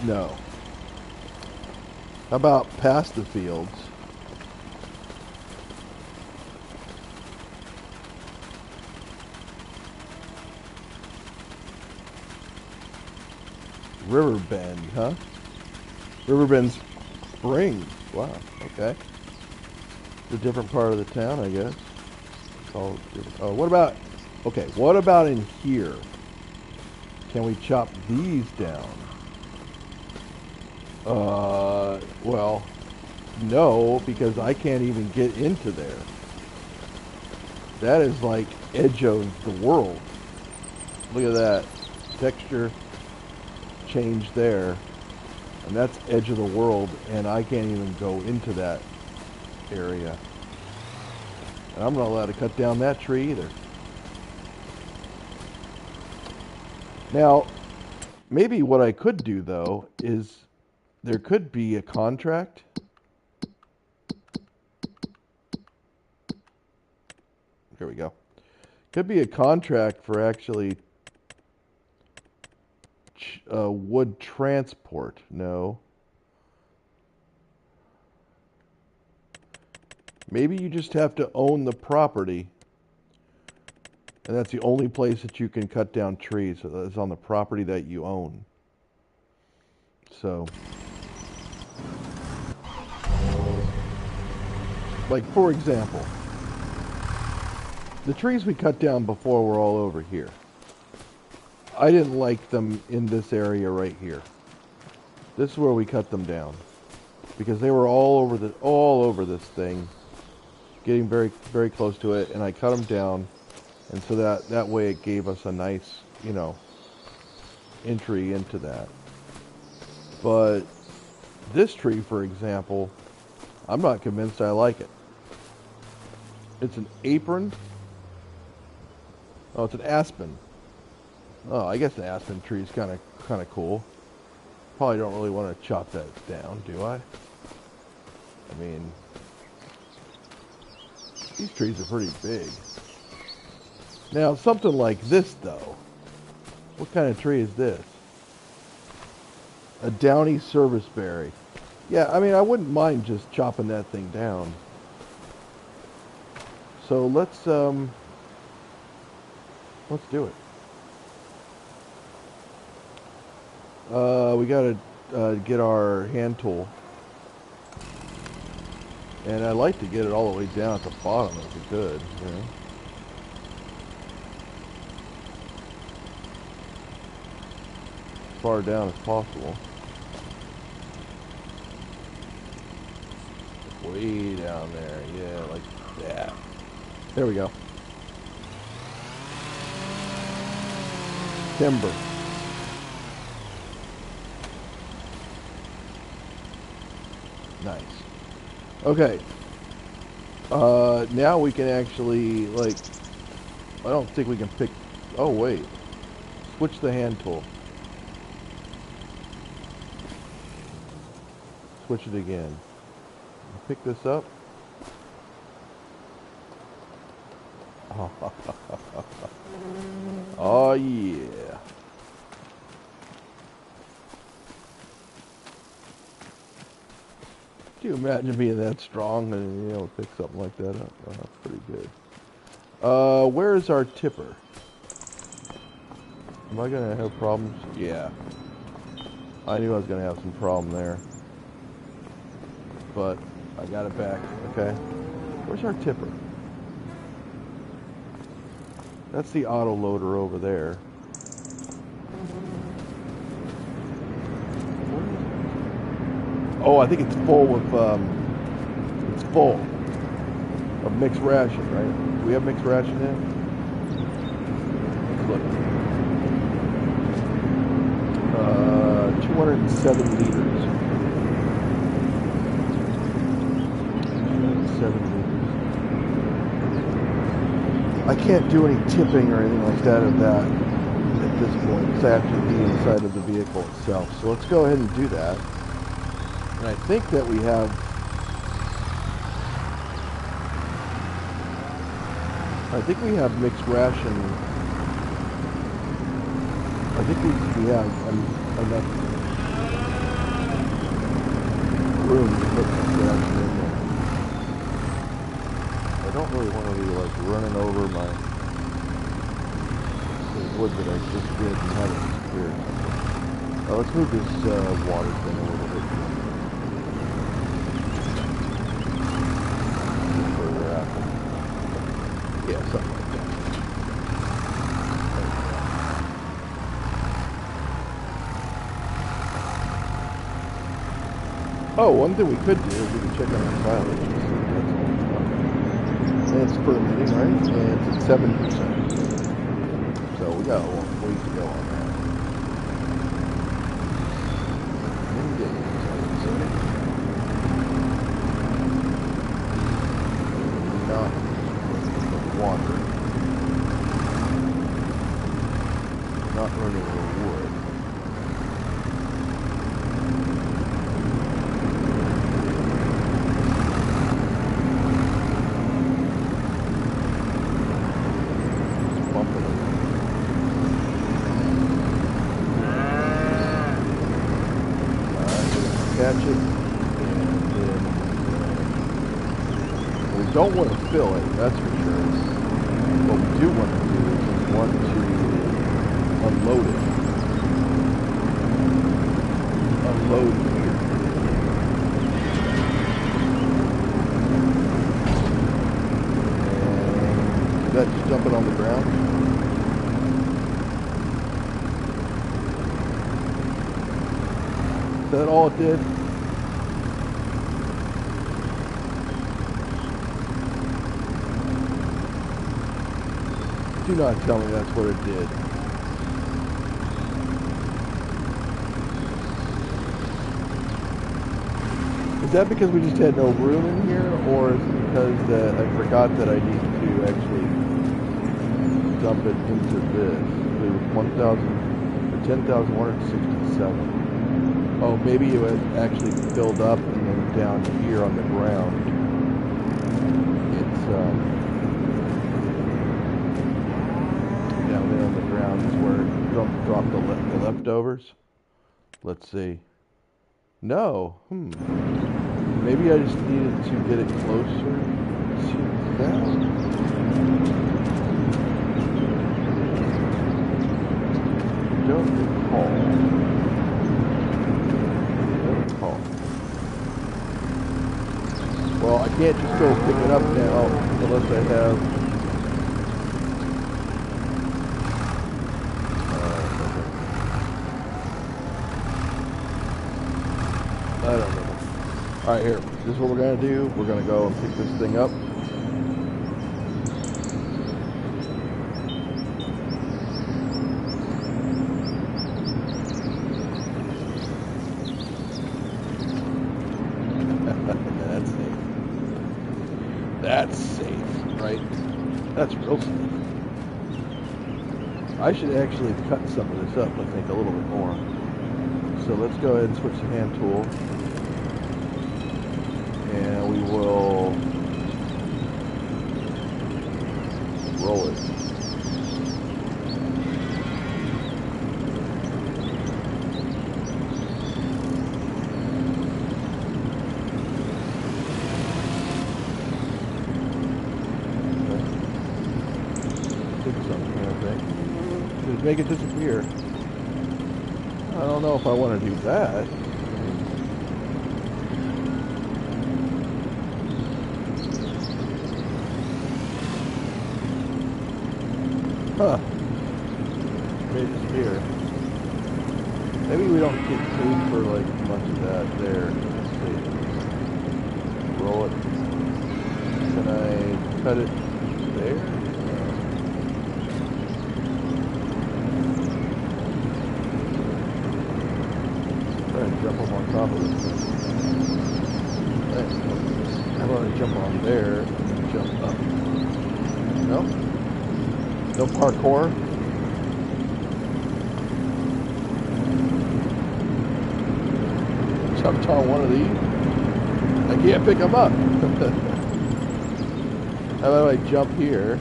No. How about past the fields? Riverbend, huh? Riverbend Springs. Wow, okay. It's a different part of the town, I guess. Oh, what about, okay, what about in here? Can we chop these down? Well, no, because I can't even get into there. That is like edge of the world. Look at that. Texture change there. And that's edge of the world, and I can't even go into that area. And I'm not allowed to cut down that tree either. Now, maybe what I could do, though, is there could be a contract. Here we go. Could be a contract for actually wood transport. No. Maybe you just have to own the property. And that's the only place that you can cut down trees. So it's on the property that you own. So, like for example, the trees we cut down before were all over here. I didn't like them in this area right here. This is where we cut them down because they were all over this thing, getting very, very close to it, and I cut them down, and so that way it gave us a nice, you know, entry into that. But this tree, for example, I'm not convinced I like it. It's an apron. Oh, it's an aspen. Oh, I guess an aspen tree is kind of cool. Probably don't really want to chop that down, do I? I mean, these trees are pretty big. Now, something like this, though. What kind of tree is this? A downy serviceberry. Yeah, I mean, I wouldn't mind just chopping that thing down. So let's do it. We gotta get our hand tool. And I'd like to get it all the way down at the bottom if we could, you know. As far down as possible. Way down there, yeah, like that. There we go. Timber. Nice. Okay. Now we can actually, like, I don't think we can pick, oh wait. Switch the hand tool. Switch it again. Pick this up. Oh yeah. Can you imagine being that strong and, you know, pick something like that up? Oh, that's pretty good. Where is our tipper? Am I gonna have problems? Yeah. I knew I was gonna have some problem there. But I got it back. Okay. Where's our tipper? That's the auto loader over there. Oh, I think it's full of, it's full of mixed ration, right? Do we have mixed ration in? Let's look. 207 liters. 207 liters. I can't do any tipping or anything like that at this point. It's actually be inside of the vehicle itself. So let's go ahead and do that. And I think that we have mixed ration. I think we have enough room to put mixed ration in there. I don't really want to be like running over the wood that I just did and have it clear. Let's move this water thing a little bit. Yeah, something like that. Oh, one thing we could do is we could check on our mileage. And it's permitting, right? And it's at 7%. So we got a long ways to go on that. not earning a reward. Bump it over. Catch it, and then we don't want to fill it, that's for sure. What we do want to do is we want to unload it. Unload here. And that's just dumping on the ground. Is that all it did? Do not tell me that's what it did. Is that because we just had no room in here, or is it because that I forgot that I need to actually dump it into this? It was 1,000 or 10,167. Oh, maybe it was actually filled up and then down here on the ground. It's down there on the ground is where it dropped the leftovers. Let's see. No. Maybe I just needed to get it closer to that. Don't recall. Well, I can't just go pick it up now unless I have. I don't know. All right, here. This is what we're gonna do. We're gonna go and pick this thing up. That's safe, right? That's real safe. I should actually cut some of this up, I think, a little bit more. So let's go ahead and switch to hand tool. And we will roll it. Just make it disappear. I don't know if I want to do that. Huh. Made it disappear. Maybe we don't get paid for like much of that there. Let's see. Roll it. Can I cut it there? Jump up on top of this thing. How about I jump on there and jump up? No? No parkour? Jumped on one of these? I can't pick them up. How about I jump here?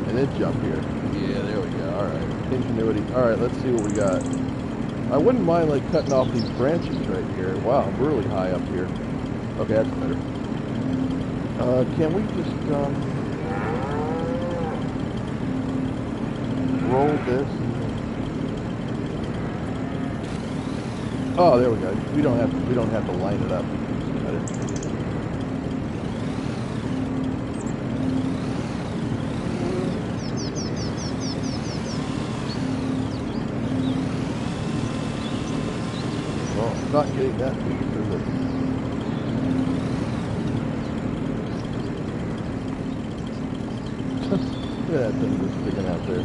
And then jump here. Yeah, there we go. Alright. Ingenuity. Alright, let's see what we got. I wouldn't mind like cutting off these branches right here. Wow, I'm really high up here. Okay, that's better. Can we just roll this? Oh, there we go. We don't have to line it up. We can just cut it. Not getting that piece, is it? Look at that thing just sticking out there.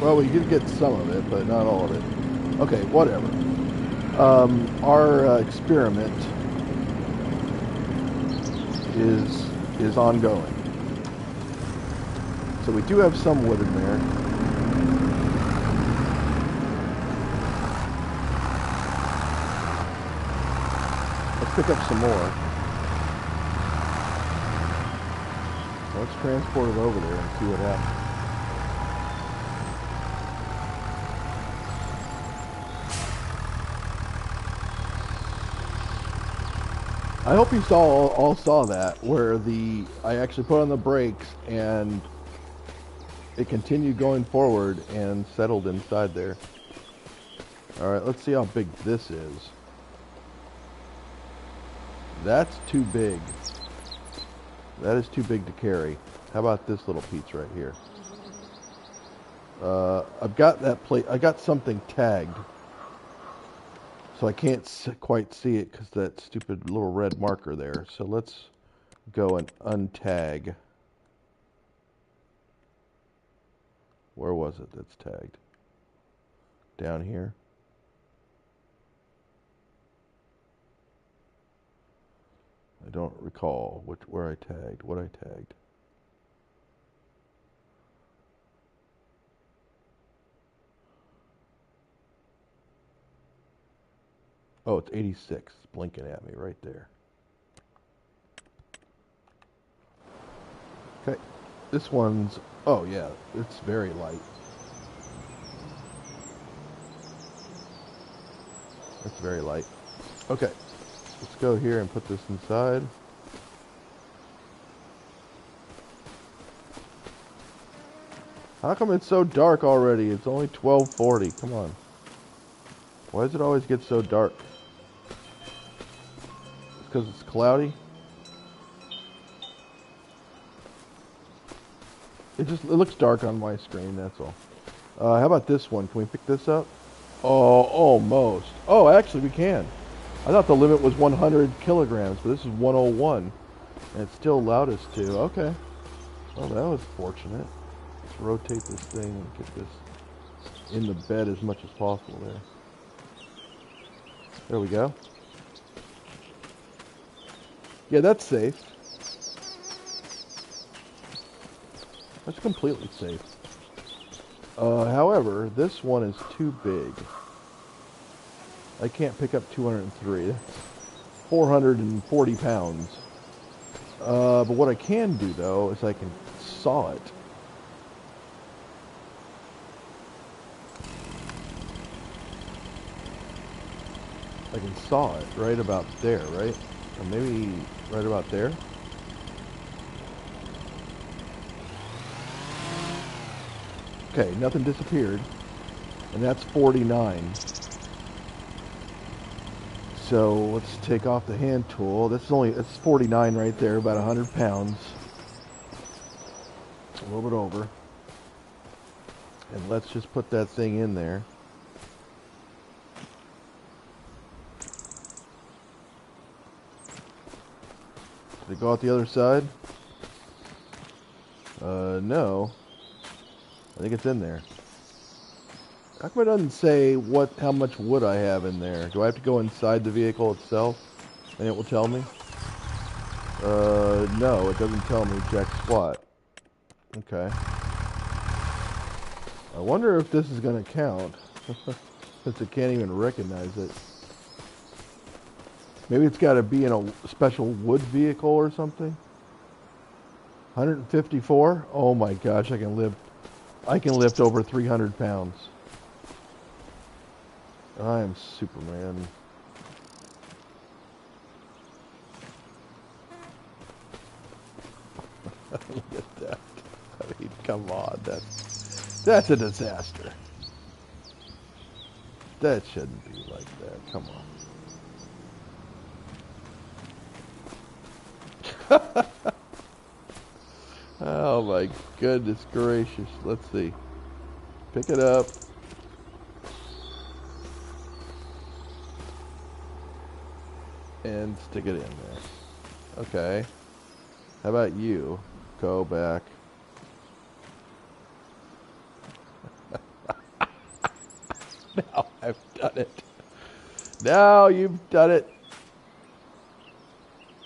Well, we did get some of it, but not all of it. Okay, whatever. Our experiment is ongoing. So we do have some wood in there. Let's pick up some more. Let's transport it over there and see what happens. I hope you all saw that, where I actually put on the brakes and it continued going forward and settled inside there. All right, let's see how big this is. That's too big. That is too big to carry. How about this little piece right here? I've got that plate. I got something tagged, so I can't quite see it because that stupid little red marker there. So let's go and untag. Where was it that's tagged? Down here. I don't recall where I tagged, what I tagged. Oh, it's 86. It's blinking at me right there. Okay. This one's, oh yeah, it's very light. It's very light. Okay. Let's go here and put this inside. How come it's so dark already? It's only 12:40. Come on. Why does it always get so dark? It's because it's cloudy? It looks dark on my screen, that's all. How about this one? Can we pick this up? Oh, almost. Oh, actually we can. I thought the limit was 100 kilograms, but this is 101. And it still allowed us to. Okay. Well, that was fortunate. Let's rotate this thing and get this in the bed as much as possible there. There we go. Yeah, that's safe. That's completely safe. However, this one is too big. I can't pick up 203. That's 440 pounds. But what I can do, though, is I can saw it. I can saw it right about there, right? Or maybe right about there. Okay, nothing disappeared. And that's 49. So let's take off the hand tool. That's 49 right there, about 100 pounds. A little bit over. And let's just put that thing in there. Did it go out the other side? No. I think it's in there. How come it doesn't say how much wood I have in there? Do I have to go inside the vehicle itself and it will tell me? No, it doesn't tell me jack squat. Okay. I wonder if this is going to count, since it can't even recognize it. Maybe it's got to be in a special wood vehicle or something. 154? Oh my gosh, I can lift over 300 pounds. I am Superman. Look at that. I mean, come on. That's a disaster. That shouldn't be like that. Come on. Oh my goodness gracious. Let's see. Pick it up. And stick it in there. Okay. How about you? Go back. Now you've done it.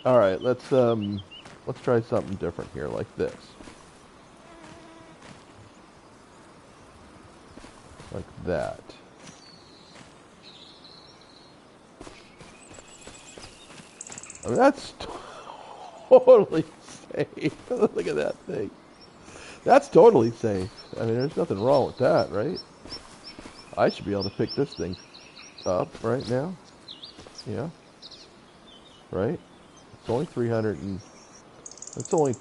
All right, let's try something different here, like this. Like that. I mean, that's totally safe. Look at that thing. That's totally safe. I mean, there's nothing wrong with that, right? I should be able to pick this thing up right now. Yeah. Right? It's only 300 and... It's only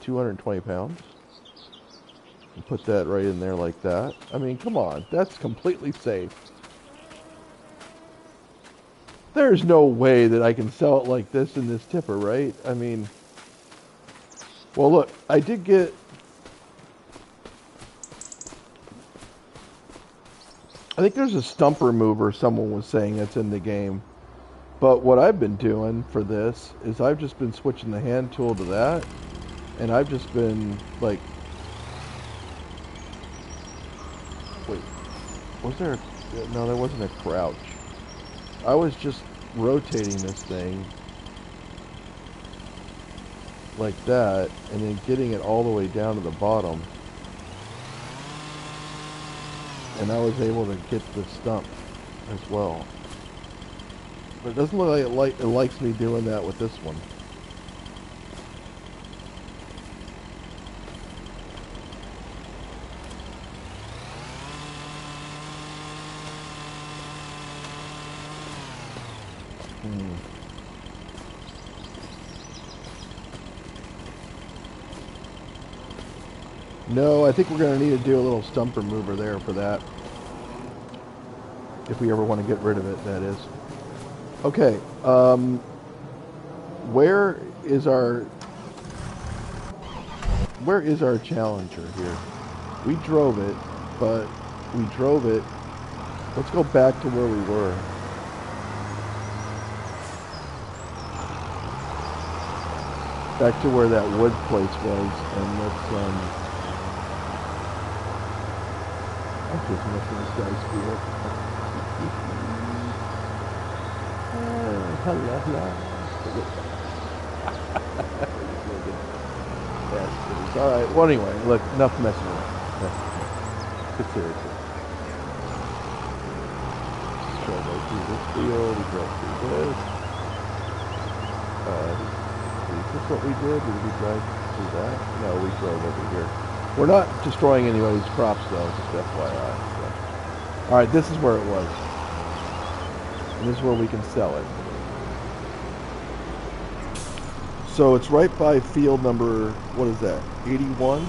220 pounds. And put that right in there like that. I mean, come on. That's completely safe. There's no way that I can sell it like this in this tipper, right? I mean... Well, look. I did get... I think there's a stump remover someone was saying that's in the game. But what I've been doing for this is I've just been switching the hand tool to that. And I've just been, like... Wait. Was there... No, there wasn't a crouch. I was just rotating this thing like that and then getting it all the way down to the bottom. And I was able to get the stump as well. But it doesn't look like it likes me doing that with this one. No, I think we're going to need to do a little stump remover there for that. If we ever want to get rid of it, that is. Okay, where is our Challenger here? We drove it, but we drove it. Let's go back to where we were. Back to where that wood place was, and let's, I'm just missing this guy's field. Alright, well anyway, look, enough messing around. Get seriously. Just drove right through this field, we drove through this. Is this what we did? Did we drive through that? No, we drove over here. We're not destroying anybody's crops though, just FYI. So. Alright, this is where it was. And this is where we can sell it. So it's right by field number, what is that, 81?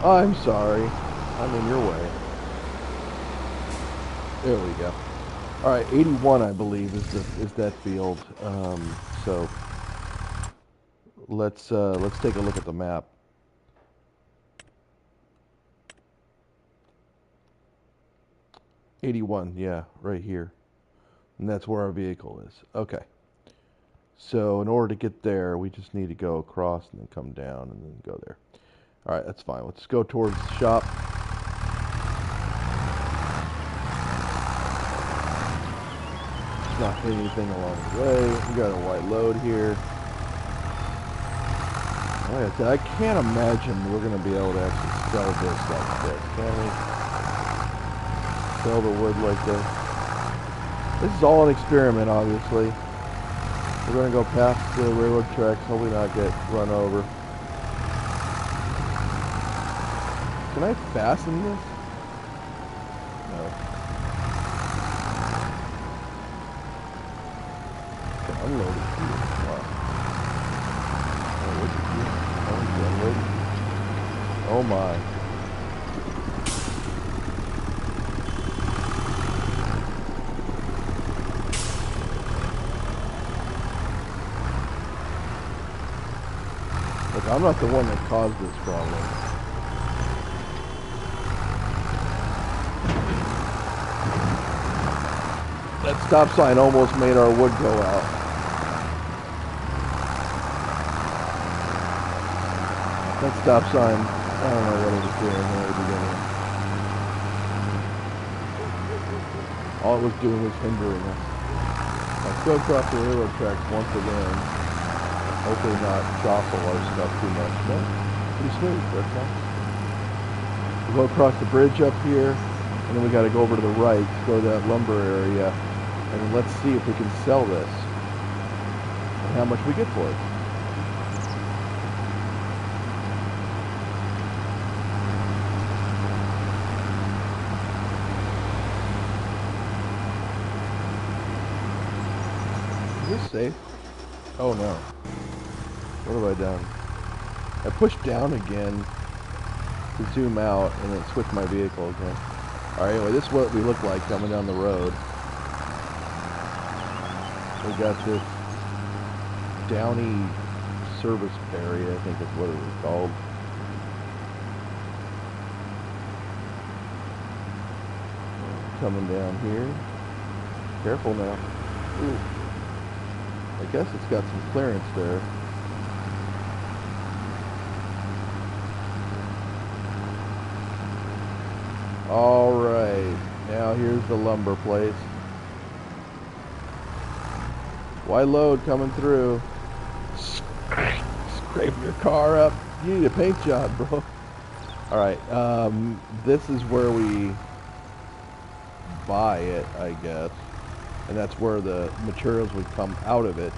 I'm sorry. I'm in your way. There we go. Alright, 81 I believe is that field. So let's take a look at the map. '81, yeah, right here. And that's where our vehicle is. Okay. So in order to get there, we just need to go across and then come down and then go there. Alright, that's fine. Let's go towards the shop. Not hitting anything along the way. We got a white load here. Like I said, I can't imagine we're going to be able to actually sell this like this, can we? Sell the wood like this. This is all an experiment, obviously. We're going to go past the railroad tracks, hopefully not get run over. Can I fasten this? No. Okay, unload it here. Wow. Oh, what's it here? Oh, oh my. I'm not the one that caused this problem. That stop sign almost made our wood go out. That stop sign, I don't know what it was doing there at the beginning. All it was doing was hindering us. Let's go across the railroad tracks once again. Hopefully not jostle our stuff too much. No, pretty smooth. That's nice. We go across the bridge up here, and then we got to go over to the right, go to that lumber area, and let's see if we can sell this and how much we get for it. Is this safe? Oh no. What have I done? I pushed down again to zoom out and then switch my vehicle again. Alright, anyway, this is what we look like coming down the road. We got this Downey service area, I think that's what it was called. Coming down here. Careful now. Ooh. I guess it's got some clearance there. Alright, now here's the lumber place. Wide load coming through. Scrape your car up. You need a paint job, bro. Alright, this is where we buy it, I guess. And that's where the materials would come out of it.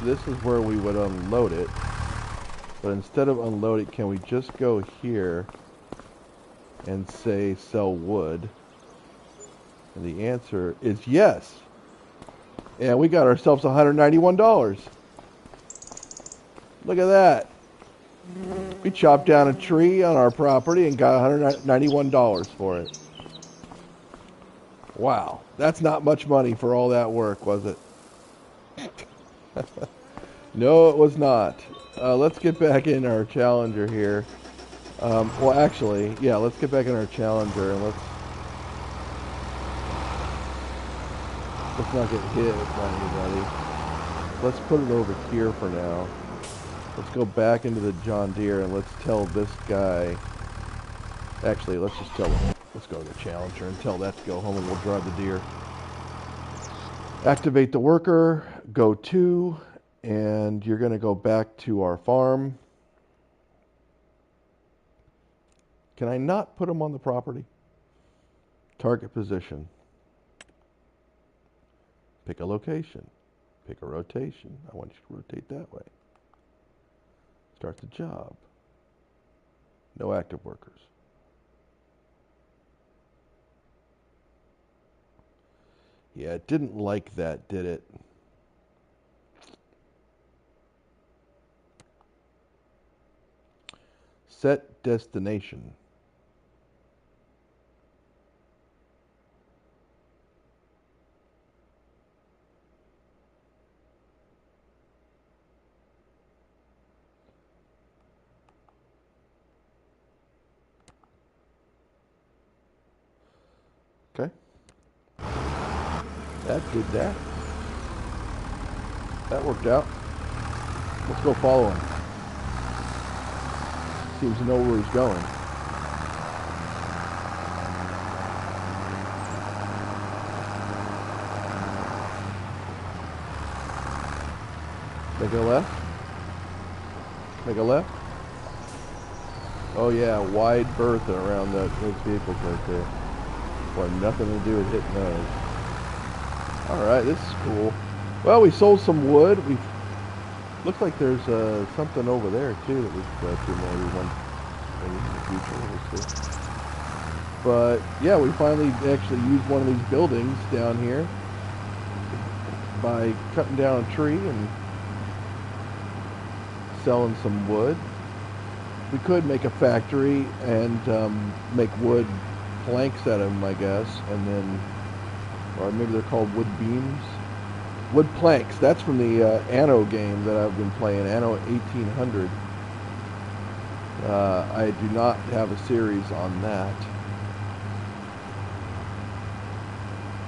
This is where we would unload it. But instead of unload it, can we just go here and say sell wood? And the answer is yes. And we got ourselves $191. Look at that. We chopped down a tree on our property and got $191 for it. Wow. That's not much money for all that work, was it? No, it was not. Let's get back in our Challenger here. Well, actually, yeah, let's get back in our Challenger and let's not get hit by anybody. Let's put it over here for now. Let's go back into the John Deere and let's tell this guy. Actually, let's just tell him. Let's go to the Challenger and tell that to go home and we'll drive the Deere. Activate the worker, go to, and you're going to go back to our farm. Can I not put him on the property? Target position. Pick a location. Pick a rotation. I want you to rotate that way. Start the job. No active workers. Yeah, it didn't like that, did it? Set destination. Okay. That did that. That worked out. Let's go follow him. Seems to know where he's going. Make a left. Make a left. Oh yeah, wide berth around those vehicles right there. Boy, nothing to do with hitting those. Alright, this is cool. Well, we sold some wood. Looks like there's something over there too that we've maybe one maybe in the future. We'll see. But yeah, we finally actually used one of these buildings down here by cutting down a tree and selling some wood. We could make a factory and make wood planks out of them, I guess, and then, or maybe they're called wood beams. Wood planks, that's from the Anno game that I've been playing, Anno 1800. I do not have a series on that.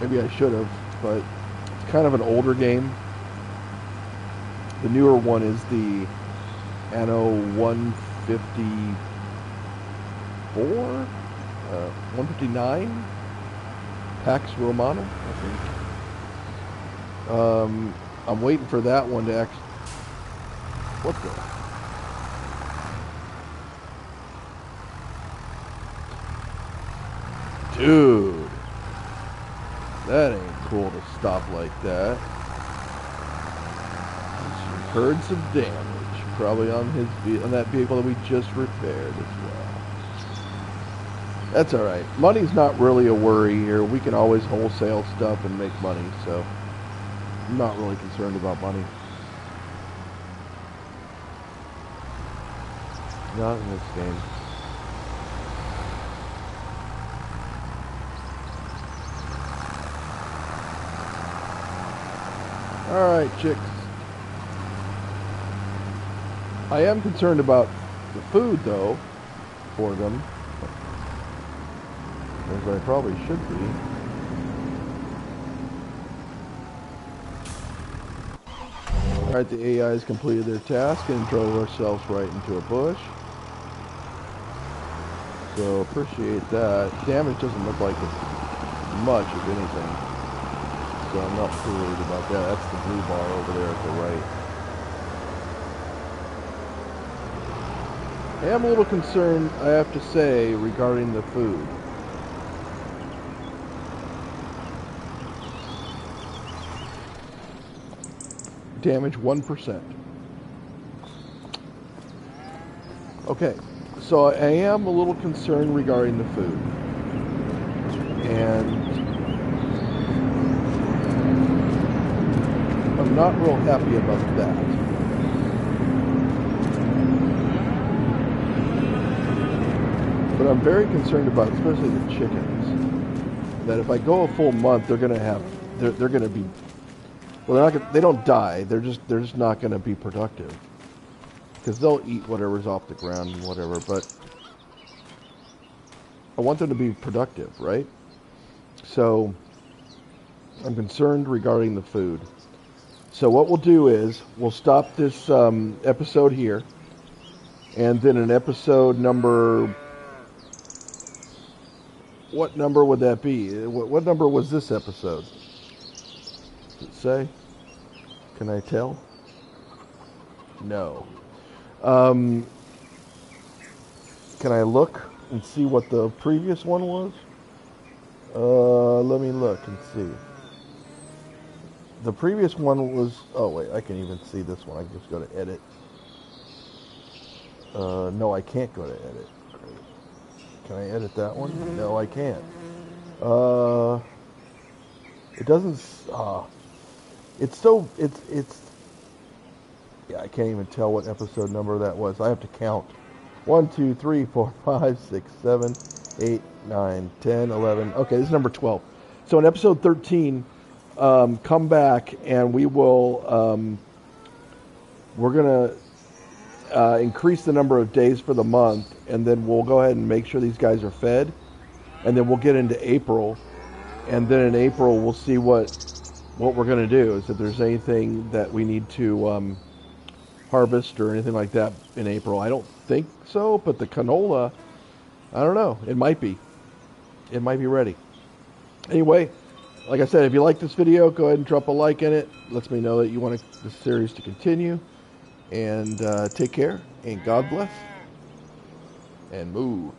Maybe I should have, but it's kind of an older game. The newer one is the Anno 154, 159, Pax Romana, I think. I'm waiting for that one to actually. What the? Dude, that ain't cool to stop like that. Heard some damage, probably on that vehicle that we just repaired as well. That's all right. Money's not really a worry here. We can always wholesale stuff and make money, so I'm not really concerned about money. Not in this game. Alright, chicks. I am concerned about the food, though, for them. As I probably should be. Alright, the AI has completed their task and drove ourselves right into a bush. So, appreciate that. Damage doesn't look like it's much, if anything. So I'm not too worried about that. That's the blue bar over there at the right. I am a little concerned, I have to say, regarding the food. Damage 1%. Okay, so I am a little concerned regarding the food. And I'm not real happy about that. But I'm very concerned about, especially the chickens, that if I go a full month, they're gonna have, they're gonna be, well, they're not gonna, they don't die. They're just not gonna be productive because they'll eat whatever's off the ground and whatever. But I want them to be productive, right? So I'm concerned regarding the food. So what we'll do is we'll stop this episode here, and then in episode number, what number would that be? What number was this episode? Does it say? Can I tell? No. Can I look and see what the previous one was? Let me look and see. The previous one was, oh wait, I can even see this one. I can just go to edit. No, I can't go to edit. Can I edit that one? No, I can't. It doesn't, it's, yeah, I can't even tell what episode number that was. I have to count. 1, 2, 3, 4, 5, 6, 7, 8, 9, 10, 11. Okay, this is number 12. So in episode 13, come back and we will, we're going to increase the number of days for the month, and then we'll go ahead and make sure these guys are fed, and then we'll get into April, and then in April we'll see what we're going to do, is if there's anything that we need to harvest or anything like that in April. I don't think so, but the canola, I don't know, it might be ready. Anyway, like I said, if you like this video, go ahead and drop a like in it. Lets me know that you want this series to continue. And take care, and God bless, and moo.